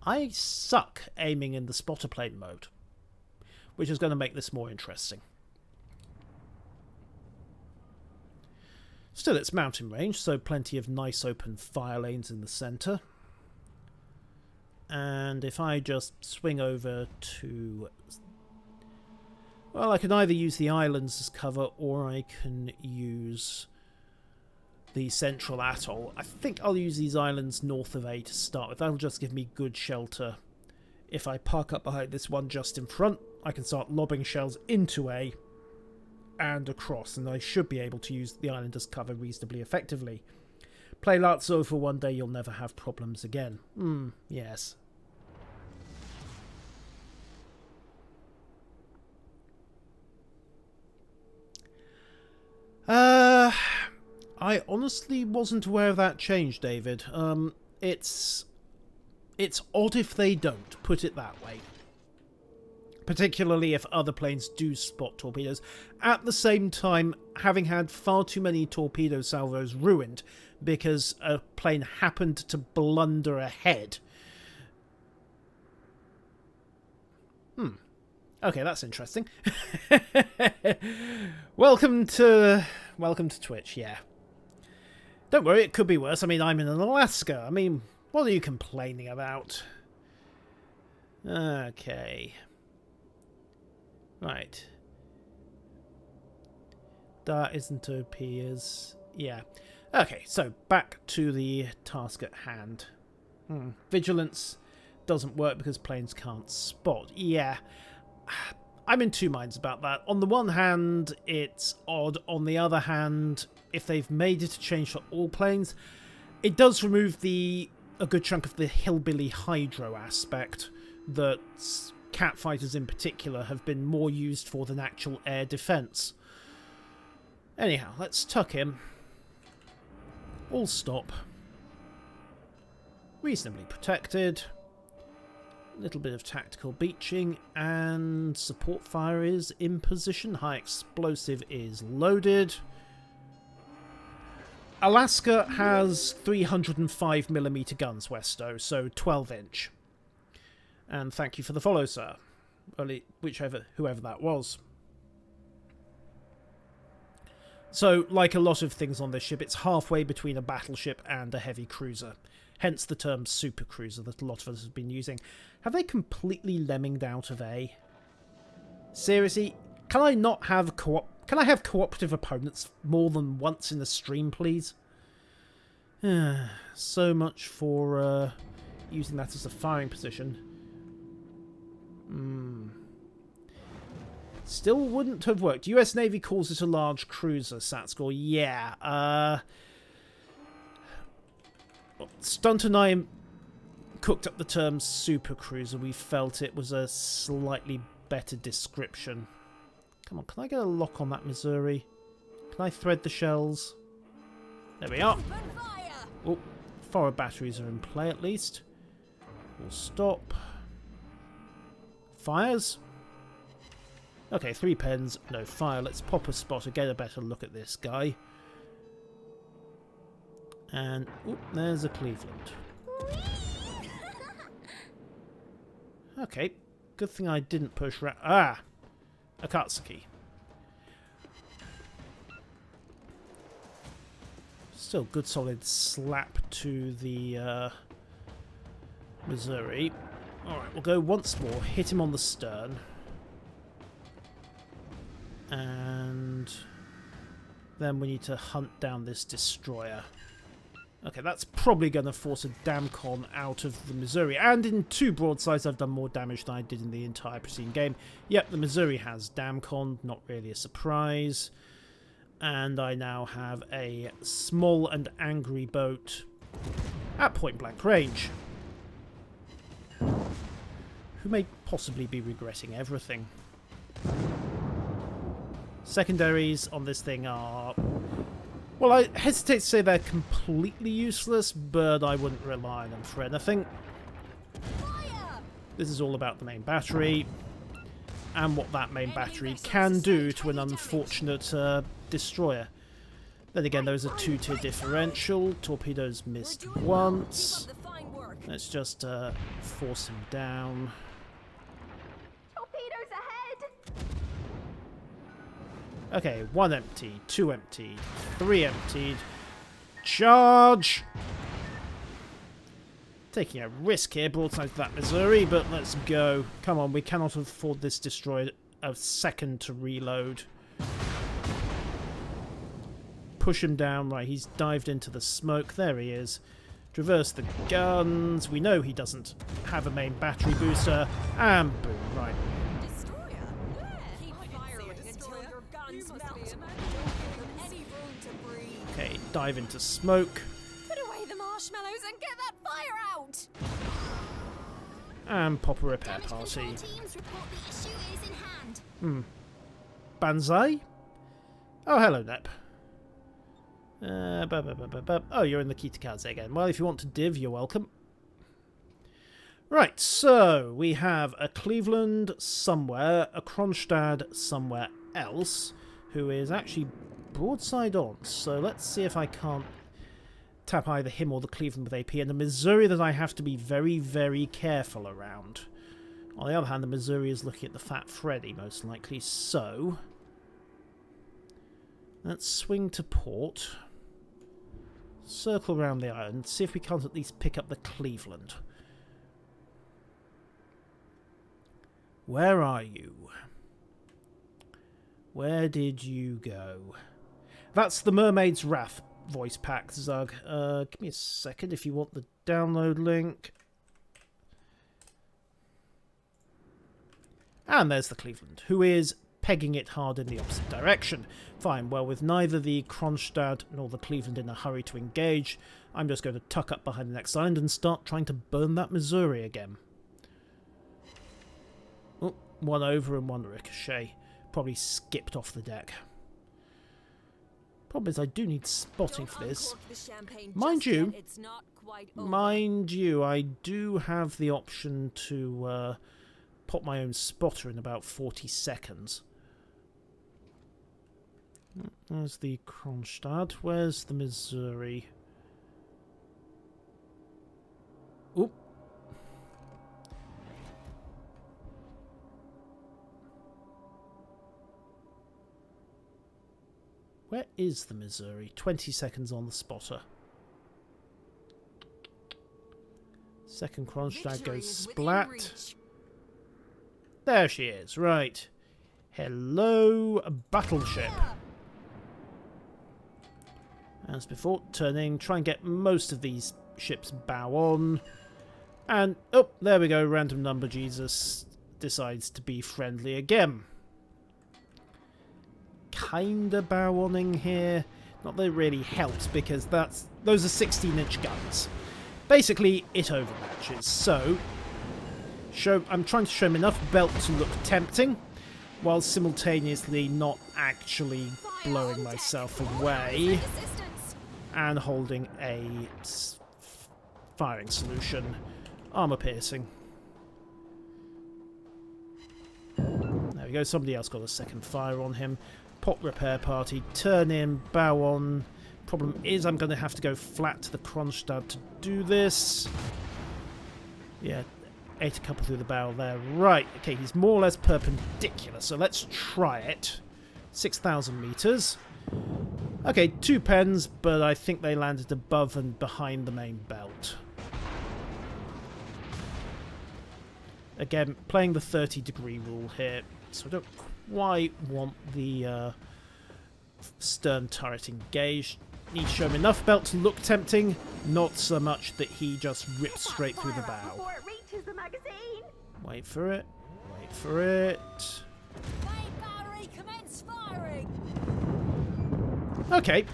Speaker 1: I suck aiming in the spotter plane mode, which is going to make this more interesting. Still, it's mountain range, so plenty of nice open fire lanes in the centre. And if I just swing over to... Well, I can either use the islands as cover, or I can use the central atoll. I think I'll use these islands north of A to start with. That'll just give me good shelter. If I park up behind this one just in front, I can start lobbing shells into A and across, and I should be able to use the island as cover reasonably effectively. Play Lazzo for one day, you'll never have problems again. Yes. I honestly wasn't aware of that change, David. It's odd if they don't, put it that way. Particularly if other planes do spot torpedoes. At the same time, having had far too many torpedo salvos ruined because a plane happened to blunder ahead. Okay, that's interesting. Welcome to Twitch, yeah. Don't worry, it could be worse. I mean, I'm in Alaska. I mean, what are you complaining about? Okay. Right. That isn't OP, is... Yeah. Okay, so back to the task at hand. Vigilance doesn't work because planes can't spot. Yeah. I'm in two minds about that. On the one hand, it's odd. On the other hand, if they've made it a change for all planes, it does remove a good chunk of the hillbilly hydro aspect that cat fighters in particular have been more used for than actual air defense. Anyhow, let's tuck in. All stop. Reasonably protected. Little bit of tactical beaching, and support fire is in position. High explosive is loaded. Alaska has 305mm guns, Westo, so 12-inch. And thank you for the follow, sir. Whoever that was. So, like a lot of things on this ship, it's halfway between a battleship and a heavy cruiser. Hence the term super cruiser that a lot of us have been using. Have they completely lemminged out of A? Seriously? Can I not have Can I have cooperative opponents more than once in the stream, please? So much for using that as a firing position. Still wouldn't have worked. US Navy calls it a large cruiser, SATScore. Yeah. Stunt and I cooked up the term super cruiser. We felt it was a slightly better description. Come on, can I get a lock on that Missouri? Can I thread the shells? There we are. Oh, forward batteries are in play at least. We'll stop. Fires? Okay, 3 pens, no fire. Let's pop a spotter, get a better look at this guy. And, oop, there's a Cleveland. Okay, good thing I didn't push Ah! Akatsuki. Still good solid slap to the Missouri. Alright, we'll go once more, hit him on the stern. And then we need to hunt down this destroyer. Okay, that's probably going to force a Damcon out of the Missouri. And in 2 broadsides, I've done more damage than I did in the entire preceding game. Yep, the Missouri has Damcon, not really a surprise. And I now have a small and angry boat at point-blank range, who may possibly be regretting everything. Secondaries on this thing are... Well, I hesitate to say they're completely useless, but I wouldn't rely on them for anything. This is all about the main battery, and what that main battery can do to an unfortunate destroyer. Then again, there is a 2-tier differential. Torpedoes missed once. Let's just force him down.
Speaker 2: Torpedoes ahead!
Speaker 1: Okay, 1 empty, 2 emptied, 3 emptied. Charge! Taking a risk here, broadside to that Missouri, but let's go. Come on, we cannot afford this destroyer a second to reload. push him down. Right, he's dived into the smoke. There he is. Traverse the guns. We know he doesn't have a main battery booster. And boom, right.
Speaker 2: Destroyer? Where?
Speaker 3: Keep
Speaker 2: I didn't see
Speaker 3: firing
Speaker 2: a
Speaker 3: until
Speaker 2: destroyer.
Speaker 3: your guns
Speaker 2: You must
Speaker 3: melt.
Speaker 2: be
Speaker 3: Don't
Speaker 2: imagining.
Speaker 3: give them any room to breathe.
Speaker 1: Okay, dive into smoke.
Speaker 2: Put away the marshmallows and get that fire out!
Speaker 1: And pop a repair
Speaker 2: Damage
Speaker 1: party.
Speaker 2: control teams report the issue is in hand.
Speaker 1: Banzai? Oh, hello, Nep. Oh, you're in the Kitakaze again. Well, if you want to div, you're welcome. Right, so we have a Cleveland somewhere, a Kronstadt somewhere else, who is actually broadside on. So let's see if I can't tap either him or the Cleveland with AP, and the Missouri that I have to be very, very careful around. On the other hand, the Missouri is looking at the Fat Freddy, most likely, so let's swing to port, circle around the island, see if we can't at least pick up the Cleveland. Where are you? Where did you go? That's the Mermaid's Wrath voice pack, Zug. Give me a second if you want the download link. And there's the Cleveland, who is pegging it hard in the opposite direction. Fine, well, with neither the Kronstadt nor the Cleveland in a hurry to engage, I'm just going to tuck up behind the next island and start trying to burn that Missouri again. Oh, one over and one ricochet. Probably skipped off the deck. Problem is, I do need spotting for this. Mind you, I do have the option to pop my own spotter in about 40 seconds. There's the Kronstadt. Where's the Missouri? Oop. Where is the Missouri? 20 seconds on the spotter. Second Kronstadt goes splat. There she is, right. Hello, battleship. As before, turning, try and get most of these ships bow on. And, oh, there we go, random number Jesus decides to be friendly again. Kinda bow oning here. Not that it really helps, because those are 16-inch guns. Basically, it overmatches, so I'm trying to show him enough belt to look tempting, while simultaneously not actually blowing myself away and holding a firing solution. Armor piercing. There we go, somebody else got a second fire on him. Pop repair party, turn in, bow on. Problem is I'm going to have to go flat to the Kronstadt to do this. Yeah, ate a couple through the bow there. Right, okay, he's more or less perpendicular, so let's try it. 6,000 meters. Okay, 2 pens, but I think they landed above and behind the main belt. Again, playing the 30-degree rule here, so I don't quite want the stern turret engaged. Need to show him enough belt to look tempting, not so much that he just rips straight through the bow.
Speaker 2: Before it reaches the magazine.
Speaker 1: Wait for it. Wait for it.
Speaker 2: Main battery, commence firing.
Speaker 1: Okay,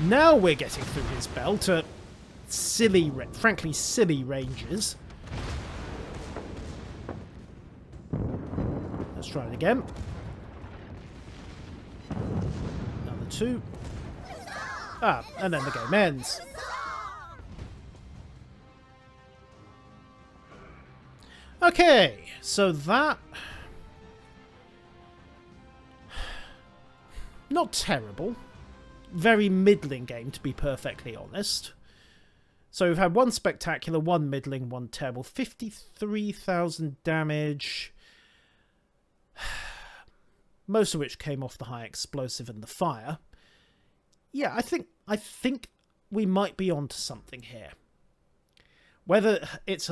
Speaker 1: now we're getting through his belt at silly, frankly silly ranges. Let's try it again. Another 2. Ah, and then the game ends. Okay, so that... not terrible. Very middling game, to be perfectly honest. So we've had 1 spectacular, 1 middling, 1 terrible. 53,000 damage. Most of which came off the high explosive and the fire. Yeah, I think we might be onto something here. Whether it's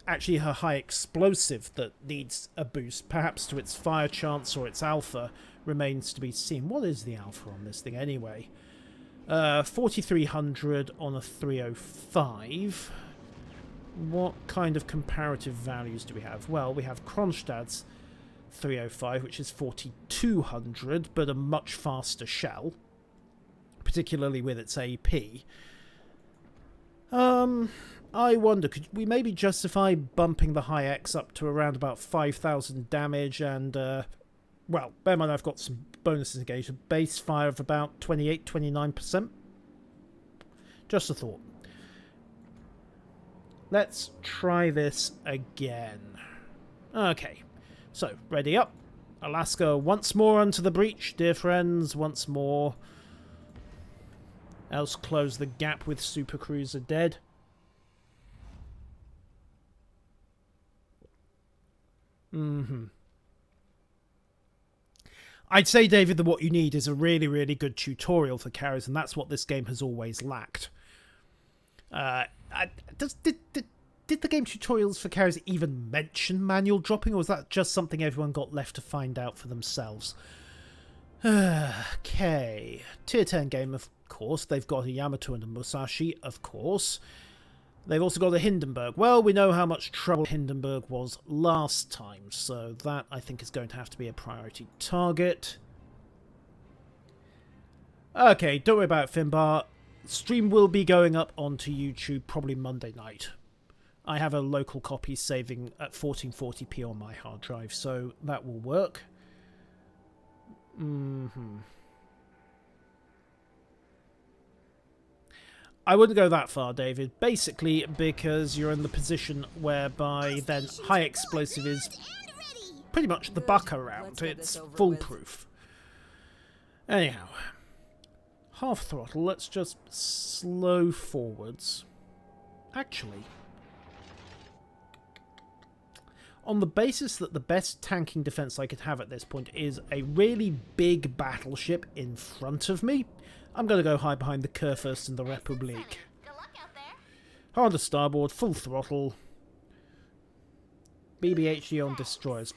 Speaker 1: actually her high explosive that needs a boost, perhaps to its fire chance or its alpha, remains to be seen. What is the alpha on this thing anyway? 4,300 on a 305. What kind of comparative values do we have? Well, we have Kronstadt's 305, which is 4,200, but a much faster shell, particularly with its AP. I wonder, could we maybe justify bumping the high X up to around about 5,000 damage and, well, bear in mind I've got some bonuses engaged, a base fire of about 28-29%? Just a thought. Let's try this again. Okay, so, ready up. Alaska once more onto the breach, dear friends, once more. Else close the gap with Supercruiser dead. I'd say, David, that what you need is a really, really good tutorial for carriers, and that's what this game has always lacked. Did the game tutorials for carriers even mention manual dropping, or was that just something everyone got left to find out for themselves? Okay. Tier 10 game, of course. They've got a Yamato and a Musashi, of course. They've also got a Hindenburg. Well, we know how much trouble Hindenburg was last time, so that, I think, is going to have to be a priority target. Okay, don't worry about it, Finbar. Stream will be going up onto YouTube probably Monday night. I have a local copy saving at 1440p on my hard drive, so that will work. I wouldn't go that far, David. Basically, because you're in the position whereby then high explosive is pretty much the buck around. It's foolproof. Anyhow, half throttle. Let's just slow forwards. Actually, on the basis that the best tanking defense I could have at this point is a really big battleship in front of me, I'm going to go hide behind the Kurfürst and the Republik. Hard to starboard, full throttle. BBHD on destroyers.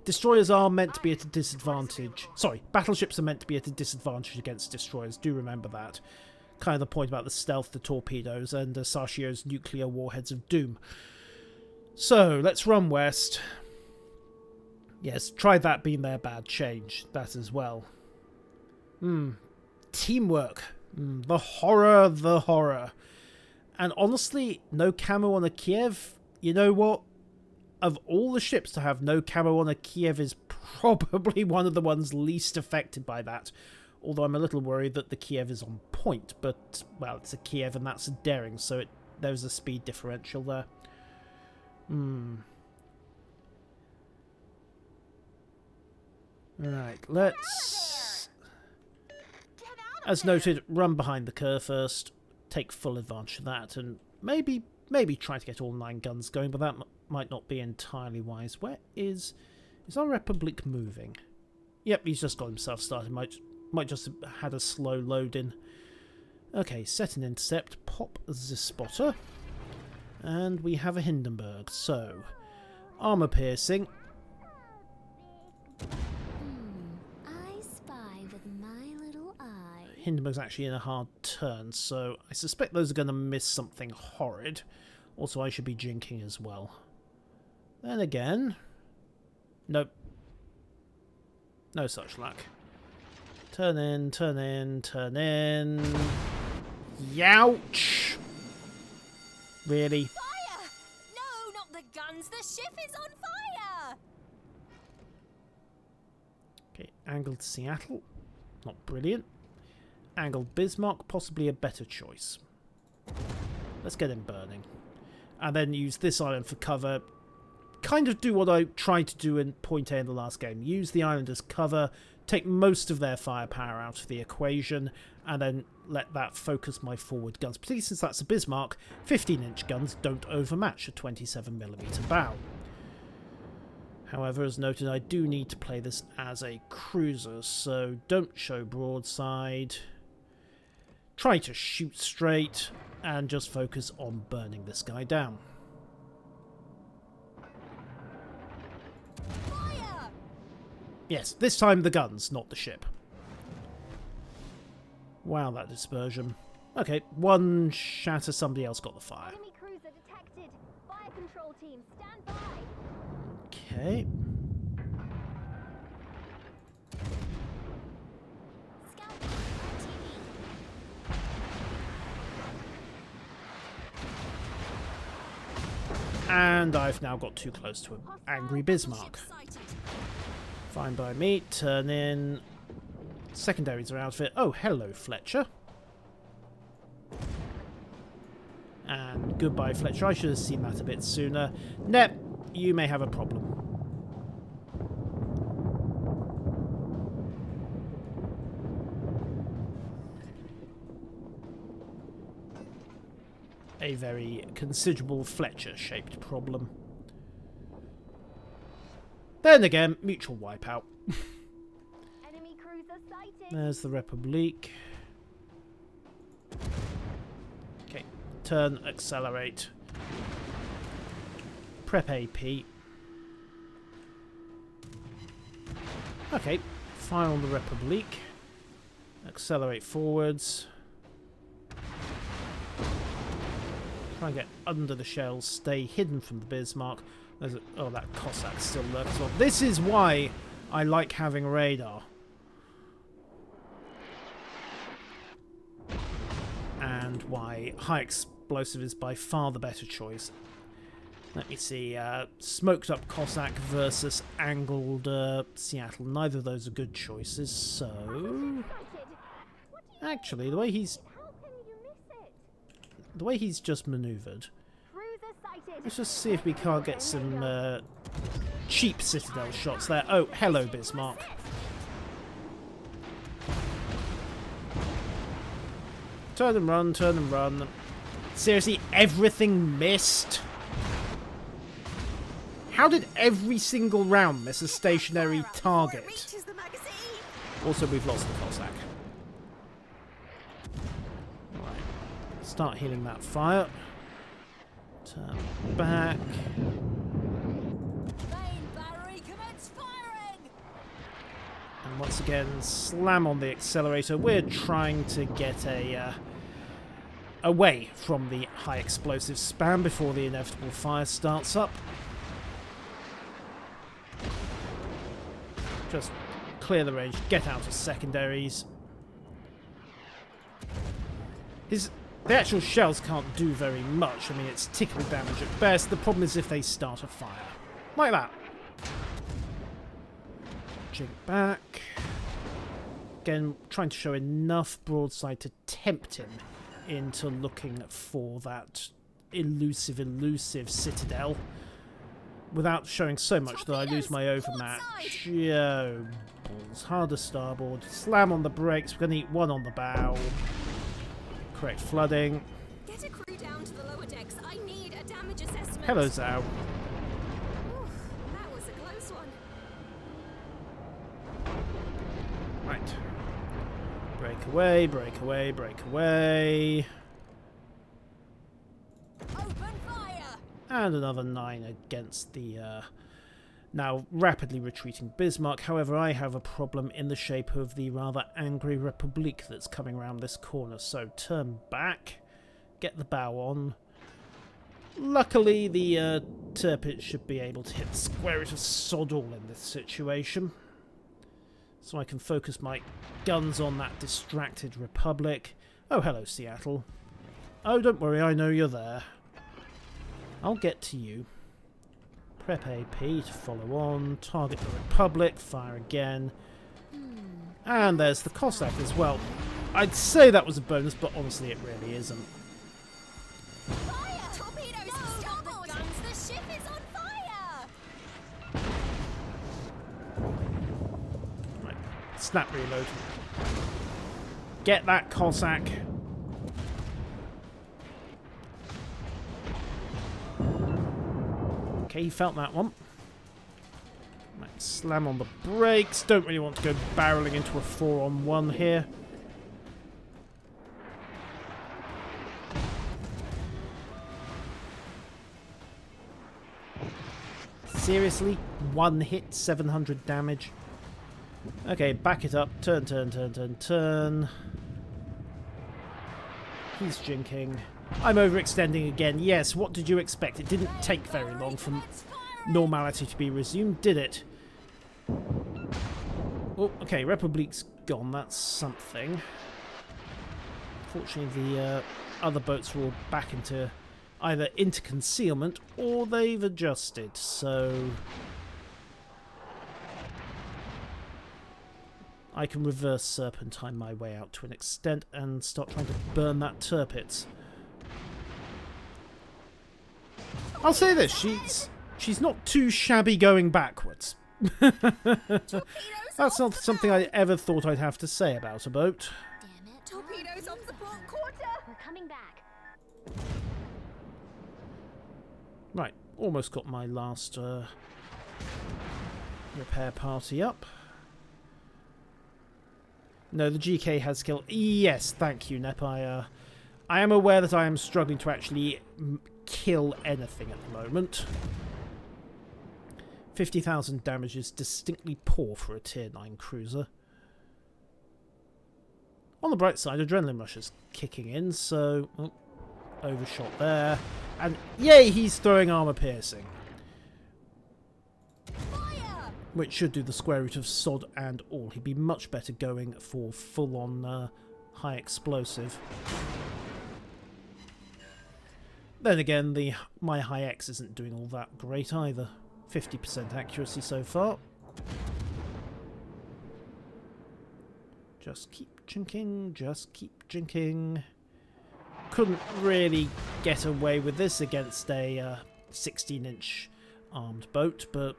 Speaker 1: Destroyers are meant to be at a disadvantage. Sorry, battleships are meant to be at a disadvantage against destroyers. Do remember that. Kind of the point about the stealth, the torpedoes, and Sashio's nuclear warheads of doom. So, let's run west. Yes, try that being their bad change. That as well. Teamwork. The horror, the horror. And honestly, no camo on a Kiev, you know what? Of all the ships to have no camo on a Kiev is probably one of the ones least affected by that. Although I'm a little worried that the Kiev is on point. But, well, it's a Kiev and that's a daring, so there's a speed differential there. Right, let's, as noted, run behind the Kurfürst, take full advantage of that, and maybe try to get all 9 guns going, but that might not be entirely wise. Where is our Republic moving? Yep, he's just got himself started. Might just have had a slow load in. Okay, set an intercept, pop the spotter, and we have a Hindenburg. So, armor piercing.
Speaker 2: I spy with my little eye.
Speaker 1: Hindenburg's actually in a hard turn, so I suspect those are going to miss something horrid. Also, I should be jinking as well. Then again... Nope. No such luck. Turn in, turn in, turn in... Youch! Really?
Speaker 2: Fire! No, not the guns. The ship is on fire!
Speaker 1: Okay, angled Seattle. Not brilliant. Angled Bismarck, possibly a better choice. Let's get him burning. And then use this island for cover. Kind of do what I tried to do in Point A in the last game. Use the island as cover, take most of their firepower out of the equation, and then let that focus my forward guns. Particularly since that's a Bismarck, 15-inch guns don't overmatch a 27mm bow. However, as noted, I do need to play this as a cruiser, so don't show broadside. Try to shoot straight, and just focus on burning this guy down.
Speaker 2: Fire!
Speaker 1: Yes, this time the guns, not the ship. Wow, that dispersion. Okay, one shatter, somebody else got the fire.
Speaker 2: Enemy cruiser detected. Fire control team, stand by.
Speaker 1: Okay.
Speaker 2: Scout on TV.
Speaker 1: And I've now got too close to an angry Bismarck. Fine by me. Turn in. Secondaries are out of it. Oh, hello, Fletcher. And goodbye, Fletcher. I should have seen that a bit sooner. Nep, you may have a problem. A very considerable Fletcher-shaped problem. Then again, mutual wipeout.
Speaker 2: Enemy cruiser sighted.
Speaker 1: There's the Republique. Okay, turn, accelerate. Prep AP. Okay, fire on the Republique. Accelerate forwards. Try and get under the shells, stay hidden from the Bismarck. There's a, oh, that Cossack still lurks well. This is why I like having radar. And why high explosive is by far the better choice. Let me see, smoked up Cossack versus angled Seattle. Neither of those are good choices, so... Actually, the way he's just manoeuvred. Let's just see if we can't get some cheap Citadel shots there. Oh, hello, Bismarck. Turn and run, turn and run. Seriously, everything missed? How did every single round miss a stationary target? Also, we've lost the Cossack. Alright. Start healing that fire. Turn back. And once again, slam on the accelerator. We're trying to get away from the high explosive spam before the inevitable fire starts up. Just clear the range, get out of secondaries. The actual shells can't do very much. I mean, it's tickle damage at best. The problem is if they start a fire. Like that. Jig back. Again, trying to show enough broadside to tempt him into looking for that elusive citadel. Without showing so much that I lose my overmatch. Yo, balls. Harder starboard. Slam on the brakes. We're going to eat one on the bow. Correct flooding.
Speaker 2: Get a crew down to the lower decks. I need a damage assessment.
Speaker 1: Hello, Zhao.
Speaker 2: Oof, that was a close one.
Speaker 1: Right. Break away, break away, break away.
Speaker 2: Open fire!
Speaker 1: And another 9 against the now rapidly retreating Bismarck. However, I have a problem in the shape of the rather angry Republique that's coming around this corner. So turn back, get the bow on. Luckily, the Tirpitz should be able to hit the square root of sod all in this situation. So I can focus my guns on that distracted Republic. Oh, hello, Seattle. Oh, don't worry, I know you're there. I'll get to you. Prep AP to follow on. Target the Republic. Fire again. And there's the Cossack as well. I'd say that was a bonus, but honestly it really isn't.
Speaker 2: Fire! Torpedoes! Stop the guns! The ship is on fire!
Speaker 1: Right. Snap reload. Get that Cossack. Okay, he felt that one. Right, slam on the brakes. Don't really want to go barreling into a 4-on-1 here. Seriously? One hit, 700 damage. Okay, back it up. Turn, turn, turn, turn, turn. He's jinking. I'm overextending again. Yes, what did you expect? It didn't take very long for normality to be resumed, did it? Oh, okay, Republique's gone. That's something. Fortunately, the other boats are all back into either into concealment or they've adjusted, so I can reverse serpentine my way out to an extent and start trying to burn that Tirpitz. I'll say this, she's not too shabby going backwards. That's not something I ever thought I'd have to say about a boat.
Speaker 2: Damn it. Torpedoes on support quarter. We're coming back.
Speaker 1: Right, almost got my last repair party up. No, the GK has killed. Yes, thank you, Nep. I am aware that I am struggling to actually kill anything at the moment. 50,000 damage is distinctly poor for a tier 9 cruiser. On the bright side, Adrenaline Rush is kicking in, so overshot there. And yay, he's throwing armor piercing.
Speaker 2: Fire!
Speaker 1: Which should do the square root of sod and all. He'd be much better going for full-on high explosive. Then again, my high X isn't doing all that great either. 50% accuracy so far. Just keep jinking, just keep jinking. Couldn't really get away with this against a 16-inch armed boat, but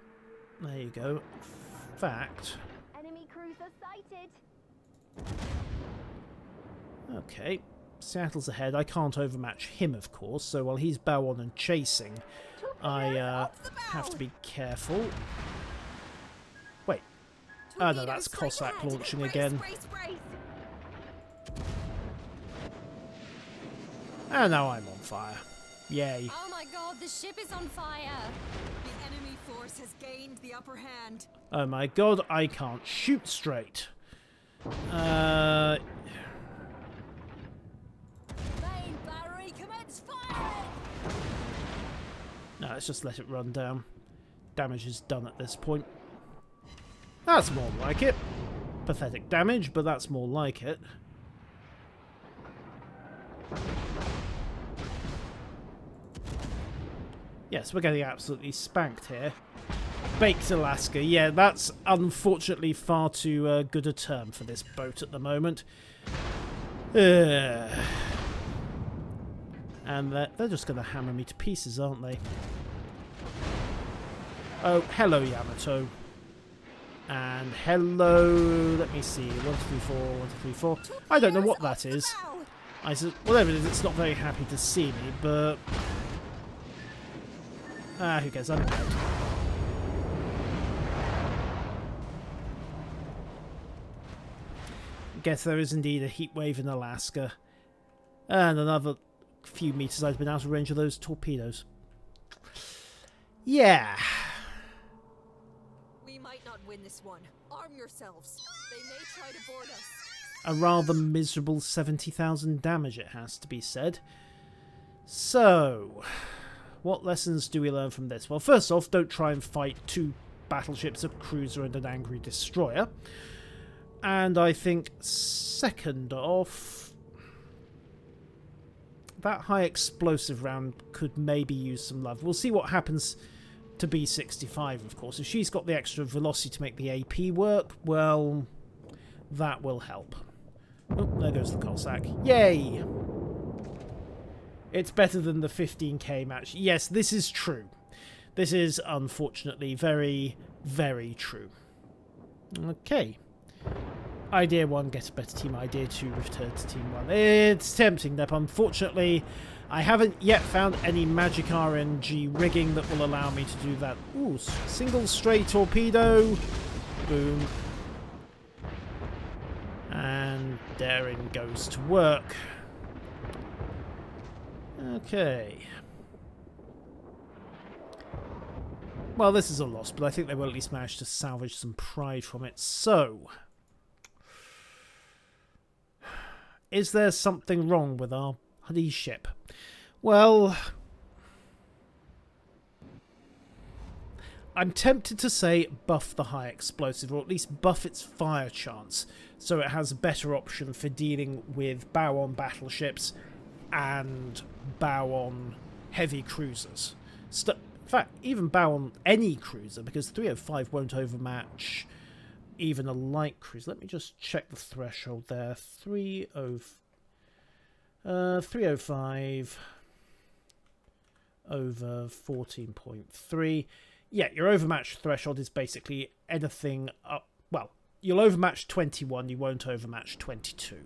Speaker 1: there you go. Fact.
Speaker 2: Enemy cruiser sighted.
Speaker 1: Okay, Seattle's ahead. I can't overmatch him, of course, so while he's bow on and chasing, I have to be careful. Wait. Oh no, that's Cossack launching again. And now I'm on fire. Yay.
Speaker 2: Oh my god, the ship is on fire.
Speaker 3: The enemy force has gained the upper hand.
Speaker 1: Oh my god, I can't shoot straight.
Speaker 2: Main battery commence firing.
Speaker 1: No, let's just let it run down. Damage is done at this point. That's more like it. Pathetic damage, but that's more like it. Yes, we're getting absolutely spanked here. Baked Alaska. Yeah, that's unfortunately far too good a term for this boat at the moment. And they're just going to hammer me to pieces, aren't they? Oh, hello, Yamato. And hello... Let me see. 1, 2, 3, 4, 1, 2, 3, 4. I don't know what that is. I said, whatever it is, it's not very happy to see me, but... who cares? I'm dead. Guess there is indeed a heat wave in Alaska. And another few meters I've been out of range of those torpedoes. Yeah.
Speaker 3: We might not win this one. Arm yourselves. They may try to board us.
Speaker 1: A rather miserable 70,000 damage, it has to be said. So, what lessons do we learn from this? Well, first off, don't try and fight 2 battleships, a cruiser and an angry destroyer. And I think, second off, that high explosive round could maybe use some love. We'll see what happens to B65, of course. If she's got the extra velocity to make the AP work, well, that will help. Oh, there goes the Cossack. Yay! It's better than the 15k match. Yes, this is true. This is, unfortunately, very, very true. Okay. Idea 1, get a better team. Idea 2, return to team 1. It's tempting, Nep. Unfortunately, I haven't yet found any magic RNG rigging that will allow me to do that. Ooh, single stray torpedo. Boom. And Daring goes to work. Okay. Well, this is a loss, but I think they will at least manage to salvage some pride from it. So, is there something wrong with our Honey ship. Well, I'm tempted to say buff the high explosive, or at least buff its fire chance, so it has a better option for dealing with bow-on battleships and bow-on heavy cruisers. In fact, even bow-on any cruiser, because 305 won't overmatch even a light cruiser. Let me just check the threshold there. 305 over 14.3. Yeah, your overmatch threshold is basically anything up... Well, you'll overmatch 21, you won't overmatch 22.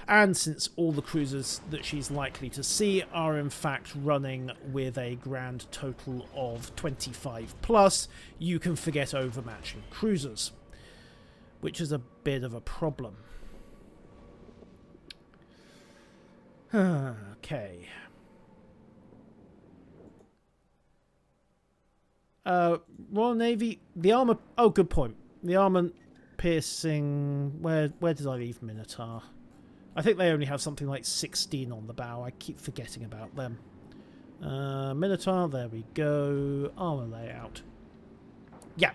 Speaker 1: And since all the cruisers that she's likely to see are in fact running with a grand total of 25 plus, you can forget overmatching cruisers, which is a bit of a problem. Okay. Royal Navy, the armour... Oh, good point. The armour piercing... Where did I leave Minotaur? I think they only have something like 16 on the bow. I keep forgetting about them. Minotaur, there we go. Armour layout. Yeah.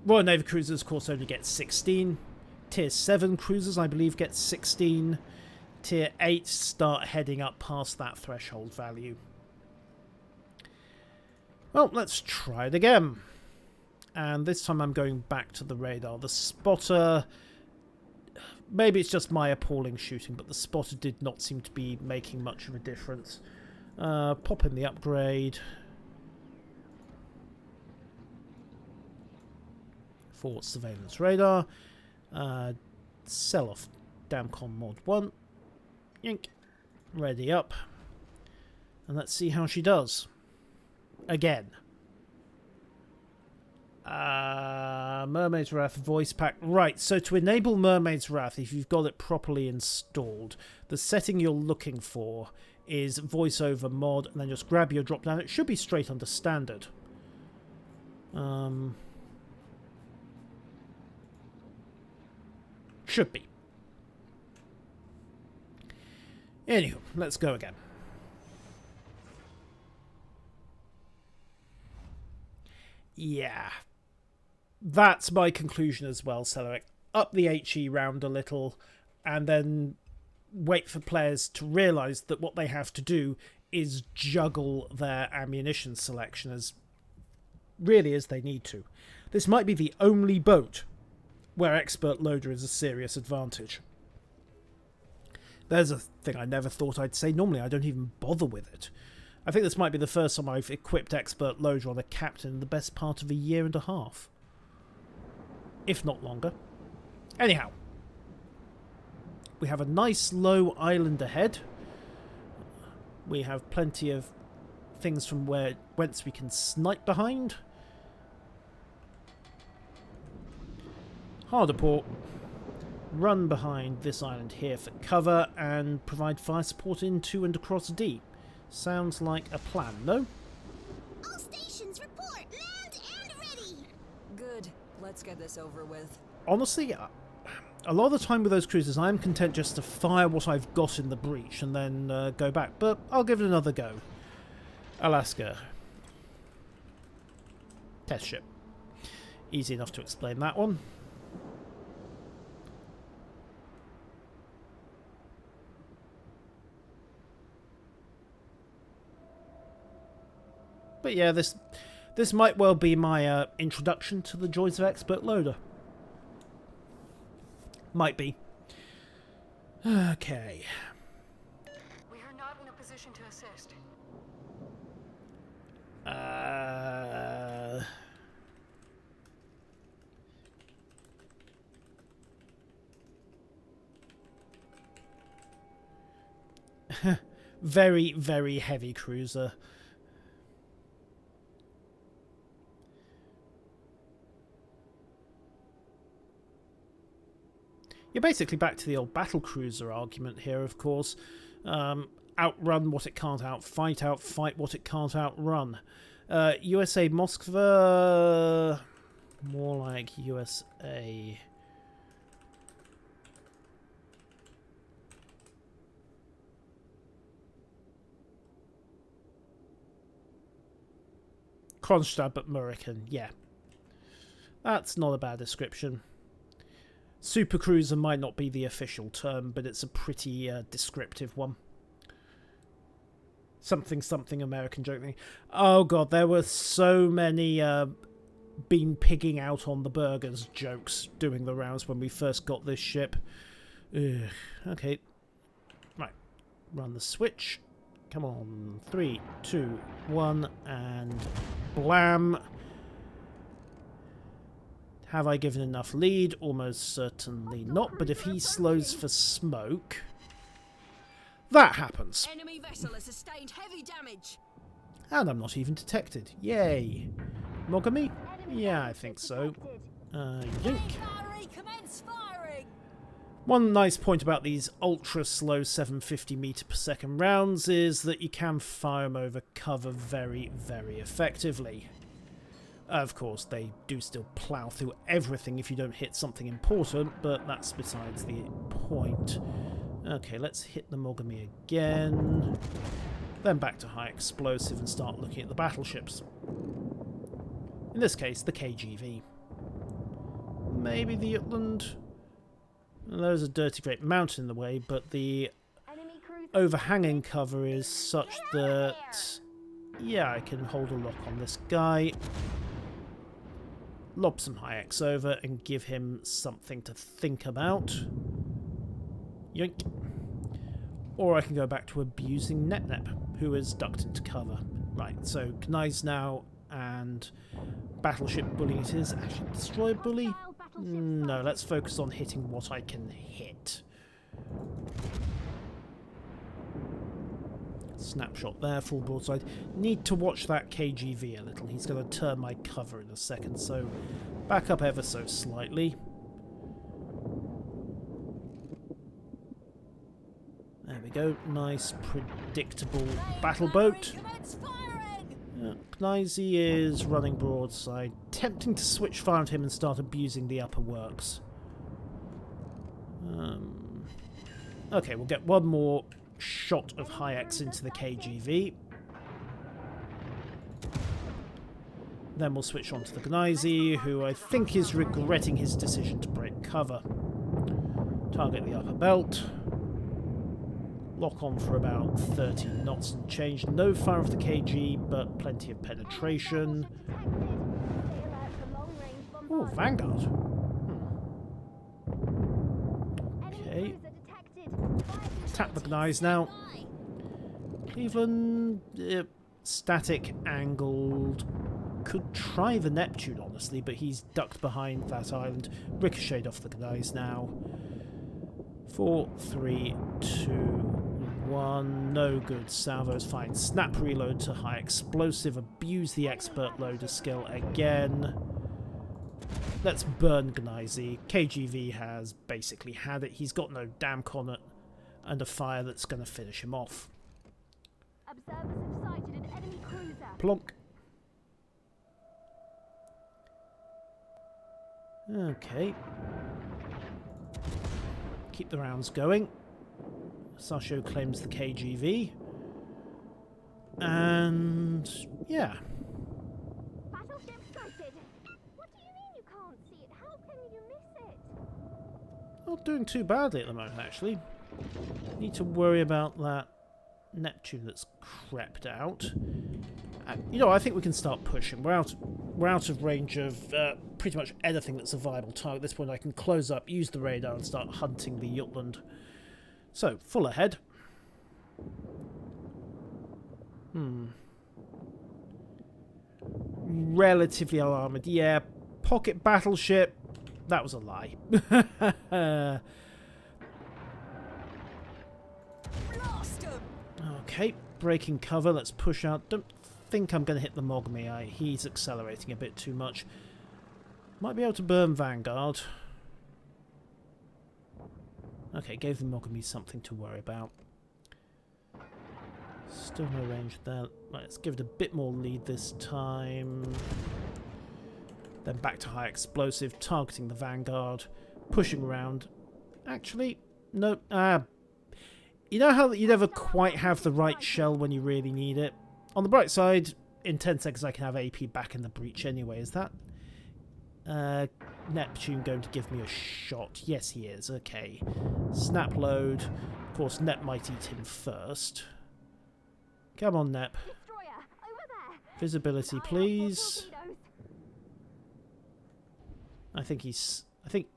Speaker 1: Royal Navy cruisers, of course, only get 16. Tier 7 cruisers, I believe, get 16. Tier 8 start heading up past that threshold value. Well, let's try it again. And this time I'm going back to the radar. The spotter... Maybe it's just my appalling shooting, but the spotter did not seem to be making much of a difference. Pop in the upgrade. For surveillance radar. Sell off Damcon Mod 1. Yink. Ready up. And let's see how she does. Again. Mermaid's Wrath voice pack. Right, so to enable Mermaid's Wrath, if you've got it properly installed, the setting you're looking for is voiceover mod, and then just grab your drop down. It should be straight under standard. Should be. Anywho, let's go again. Yeah. That's my conclusion as well, Celeric. Up the HE round a little, and then wait for players to realise that what they have to do is juggle their ammunition selection as really as they need to. This might be the only boat where expert loader is a serious advantage. There's a thing I never thought I'd say. Normally I don't even bother with it. I think this might be the first time I've equipped expert loader on a captain in the best part of a year and a half. If not longer. Anyhow. We have a nice low island ahead. We have plenty of things from whence we can snipe behind. Harder port. Run behind this island here for cover and provide fire support into and across D. Sounds like a plan, no?
Speaker 2: All stations report! Land and ready!
Speaker 3: Good. Let's get this over with.
Speaker 1: Honestly, a lot of the time with those cruisers, I'm content just to fire what I've got in the breach and then go back. But I'll give it another go. Alaska. Test ship. Easy enough to explain that one. But yeah, this might well be my introduction to the joys of expert loader. Might be. Okay.
Speaker 4: We are not in a position to assist.
Speaker 1: Very, very heavy cruiser. You're basically back to the old battlecruiser argument here, of course. Outrun what it can't outfight, outfight what it can't outrun. USA Moskva... More like USA... Kronstadt but Murican, yeah. That's not a bad description. Supercruiser might not be the official term, but it's a pretty descriptive one. Something something American joke thing. Oh god, there were so many been pigging out on the burgers jokes doing the rounds when we first got this ship. Ugh. Okay. Right. Run the switch. Come on. 3, 2, 1, and blam. Have I given enough lead? Almost certainly not, but if he slows for smoke... That happens.
Speaker 3: Enemy vessel has sustained heavy damage.
Speaker 1: And I'm not even detected. Yay. Mogami? Yeah, I think so. Yoink.
Speaker 3: Commence firing.
Speaker 1: One nice point about these ultra-slow 750 meter per second rounds is that you can fire them over cover very, very effectively. Of course, they do still plough through everything if you don't hit something important, but that's besides the point. Okay, let's hit the Mogami again. Then back to high explosive and start looking at the battleships. In this case, the KGV. Maybe the Jutland. There's a dirty great mountain in the way, but the overhanging cover is such that... Yeah, I can hold a lock on this guy. Lob some high X over and give him something to think about. Yoink. Or I can go back to abusing Nep-Nep, who is ducked into cover. Right, so Gneiss now and Battleship Bully it is. Actually, Destroyer Bully? No, let's focus on hitting what I can hit. Snapshot there, full broadside. Need to watch that KGV a little. He's going to turn my cover in a second, so back up ever so slightly. There we go. Nice, predictable battle boat. Gneiss is running broadside. Tempting to switch fire at him and start abusing the upper works. Okay, we'll get one more shot of high X into the KGV. Then we'll switch on to the Gneiss, who I think is regretting his decision to break cover. Target the upper belt. Lock on for about 30 knots and change. No fire of the KG, but plenty of penetration. Oh, Vanguard. Okay. Tap the Gneiss now. Cleveland, static, angled. Could try the Neptune, honestly, but he's ducked behind that island. Ricocheted off the Gneiss now. 4, 3, 2, 1. No good. Salvo's fine. Snap reload to high explosive. Abuse the expert loader skill again. Let's burn Gneiss. KGV has basically had it. He's got no damn connet and a fire that's going to finish him off.
Speaker 2: Observers have sighted an enemy cruiser.
Speaker 1: Plonk. Okay. Keep the rounds going. Sasho claims the KGV. And yeah.
Speaker 2: Battleship spotted. What do you mean you can't see it? How can you miss it?
Speaker 1: Not doing too badly at the moment, actually. Need to worry about that Neptune that's crept out. You know, I think we can start pushing. We're out of range of pretty much anything that's a viable target. At this point, I can close up, use the radar, and start hunting the Jutland. So, full ahead. Relatively unarmoured. Yeah, pocket battleship. That was a lie. Okay, breaking cover. Let's push out. Don't think I'm going to hit the Mogami. He's accelerating a bit too much. Might be able to burn Vanguard. Okay, gave the Mogami something to worry about. Still no range there. Right, let's give it a bit more lead this time. Then back to high explosive, targeting the Vanguard, pushing around. Actually, no. You know how you never quite have the right shell when you really need it? On the bright side, in 10 seconds I can have AP back in the breach anyway. Is that Neptune going to give me a shot? Yes, he is. Okay. Snap load. Of course, Nep might eat him first. Come on, Nep.
Speaker 2: Destroyer, over there.
Speaker 1: Visibility, please. I think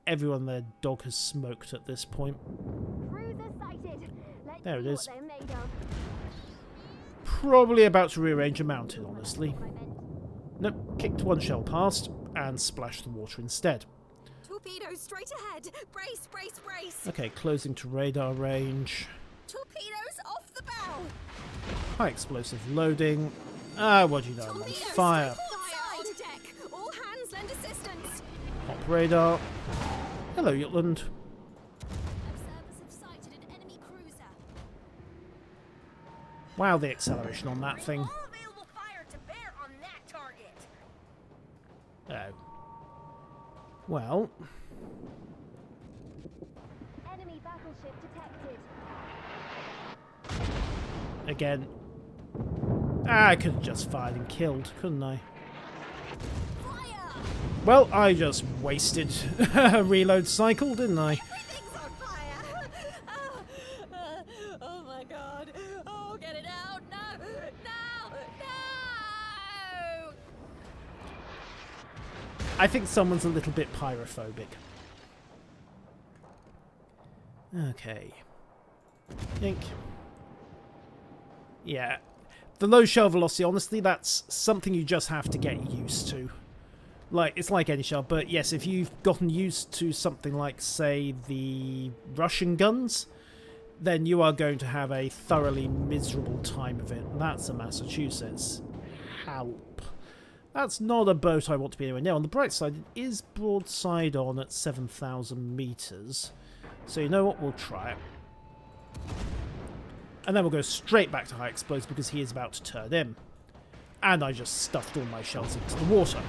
Speaker 1: everyone their dog has smoked at this point.
Speaker 2: Cruiser sighted. Let's
Speaker 1: There it
Speaker 2: see
Speaker 1: is.
Speaker 2: what they're made of.
Speaker 1: Probably about to rearrange a mountain, honestly.
Speaker 2: What I meant.
Speaker 1: Nope, kicked one shell past and splashed the water instead.
Speaker 3: Torpedoes straight ahead! Brace, brace, brace!
Speaker 1: Okay, closing to radar range.
Speaker 3: Torpedoes off the bow!
Speaker 1: High explosive loading. Ah, what do you know? I'm on
Speaker 3: Torpedoes
Speaker 1: fire.
Speaker 3: fire on deck! All hands lend assistance!
Speaker 1: Hop radar. Hello, Jutland.
Speaker 2: Observers have sighted an enemy cruiser.
Speaker 1: Wow, the acceleration on that thing.
Speaker 3: All available fire to bear on that target!
Speaker 1: Oh. Well,
Speaker 2: Enemy battleship detected.
Speaker 1: again. I could have just fired and killed, couldn't I?
Speaker 2: Fire!
Speaker 1: Well, I just wasted a reload cycle, didn't I?
Speaker 3: Everything's on fire! Oh my god! Oh, get it out! No! No! No!
Speaker 1: I think someone's a little bit pyrophobic. Okay. Think. Yeah. The low shell velocity, honestly, that's something you just have to get used to. Like, it's like any shell, but yes, if you've gotten used to something like, say, the Russian guns, then you are going to have a thoroughly miserable time of it. That's a Massachusetts. Help. That's not a boat I want to be anywhere near. On the bright side, it is broadside on at 7,000 meters. So you know what? We'll try it. And then we'll go straight back to high explosive because he is about to turn in. And I just stuffed all my shells into the water.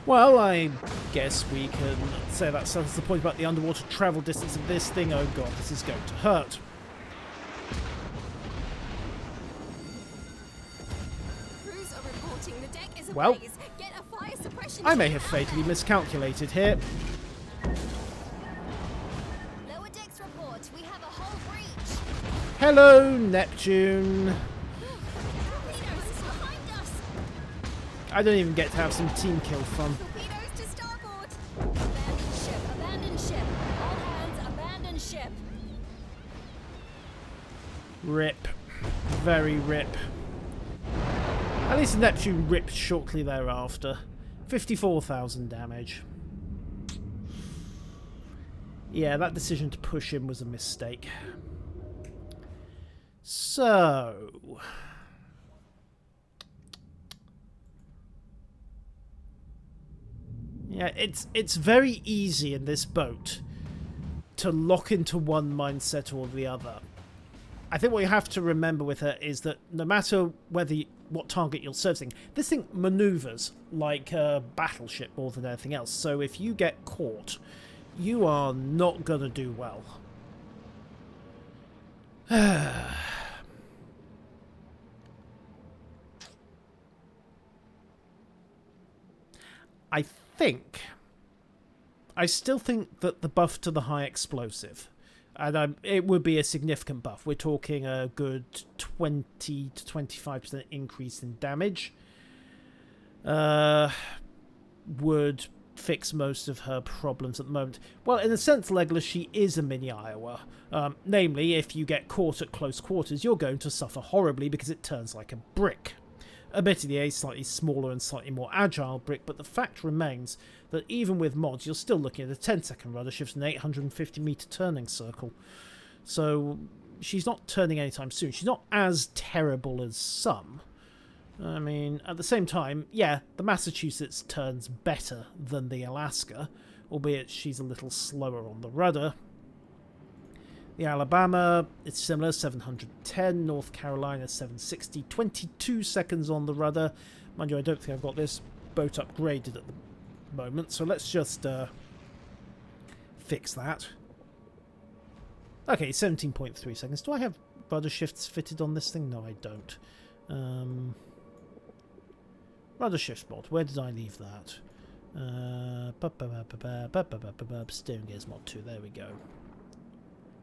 Speaker 1: Well, I guess we can say that settles the point about the underwater travel distance of this thing. Oh god, this is going to hurt.
Speaker 3: Crews are reporting the deck is
Speaker 1: Well,
Speaker 3: ablaze. Get a fire suppression
Speaker 1: I may
Speaker 3: team
Speaker 1: have
Speaker 3: out
Speaker 1: fatally
Speaker 3: there.
Speaker 1: miscalculated here.
Speaker 2: Lower decks report. We have a whole breach.
Speaker 1: Hello, Neptune.
Speaker 2: Torpedoes behind us.
Speaker 1: I don't even get to have some team kill fun.
Speaker 3: Torpedoes to starboard! Abandon ship! Abandon ship! All hands, abandon ship!
Speaker 1: Rip. Very rip. At least Neptune ripped shortly thereafter. 54,000 damage. Yeah, that decision to push him was a mistake. So... yeah, it's very easy in this boat to lock into one mindset or the other. I think what you have to remember with her is that no matter what target you're servicing, this thing maneuvers like a battleship more than anything else. So if you get caught, you are not going to do well. I still think that the buff to the high explosive, and it would be a significant buff. We're talking a good 20 to 25% increase in damage. Would fix most of her problems at the moment. Well, in a sense, Legolas, she is a mini Iowa. Namely, if you get caught at close quarters, you're going to suffer horribly because it turns like a brick. Admittedly, a slightly smaller and slightly more agile brick, but the fact remains that even with mods, you're still looking at a 10-second rudder shift and an 850-meter turning circle. So she's not turning anytime soon. She's not as terrible as some. I mean, at the same time, yeah, the Massachusetts turns better than the Alaska, albeit she's a little slower on the rudder. The Alabama, it's similar, 710. North Carolina, 760. 22 seconds on the rudder. Mind you, I don't think I've got this boat upgraded at the moment, so let's just fix that. Okay, 17.3 seconds. Do I have rudder shifts fitted on this thing? No, I don't. Rudder shift mod. Where did I leave that? Steering gears mod 2. There we go.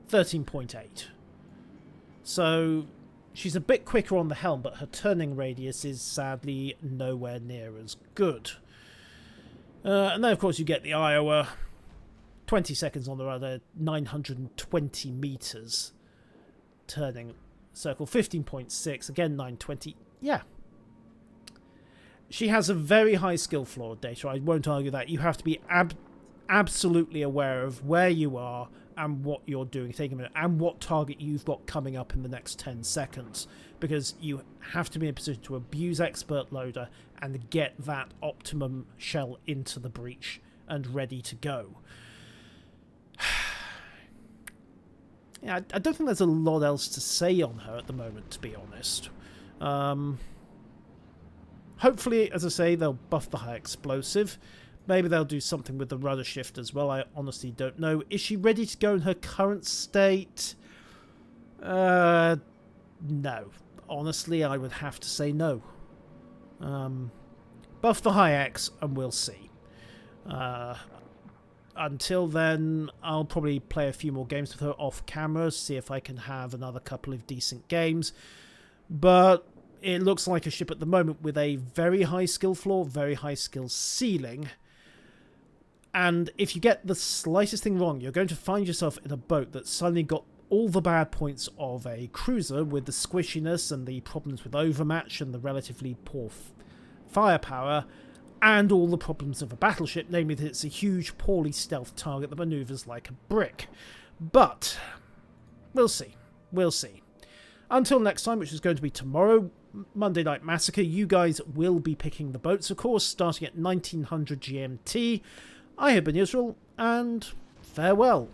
Speaker 1: 13.8. So she's a bit quicker on the helm, but her turning radius is sadly nowhere near as good. And then, of course, you get the Iowa. 20 seconds on the rudder, 920 meters turning circle. 15.6, again 920. Yeah. She has a very high skill floor, Data. I won't argue that. You have to be absolutely aware of where you are and what you're doing, taking a minute, and what target you've got coming up in the next 10 seconds. Because you have to be in a position to abuse expert loader and get that optimum shell into the breach and ready to go. Yeah, I don't think there's a lot else to say on her at the moment, to be honest. Hopefully, as I say, they'll buff the high explosive. Maybe they'll do something with the rudder shift as well. I honestly don't know. Is she ready to go in her current state? No. Honestly, I would have to say no. Buff the high X and we'll see. Until then, I'll probably play a few more games with her off camera, see if I can have another couple of decent games. But it looks like a ship at the moment with a very high skill floor, very high skill ceiling. And if you get the slightest thing wrong, you're going to find yourself in a boat that's suddenly got all the bad points of a cruiser, with the squishiness and the problems with overmatch and the relatively poor firepower, and all the problems of a battleship, namely that it's a huge, poorly stealth target that maneuvers like a brick. But we'll see. We'll see. Until next time, which is going to be tomorrow, Monday Night Massacre, you guys will be picking the boats, of course, starting at 1900 GMT. I have been Israel, and farewell.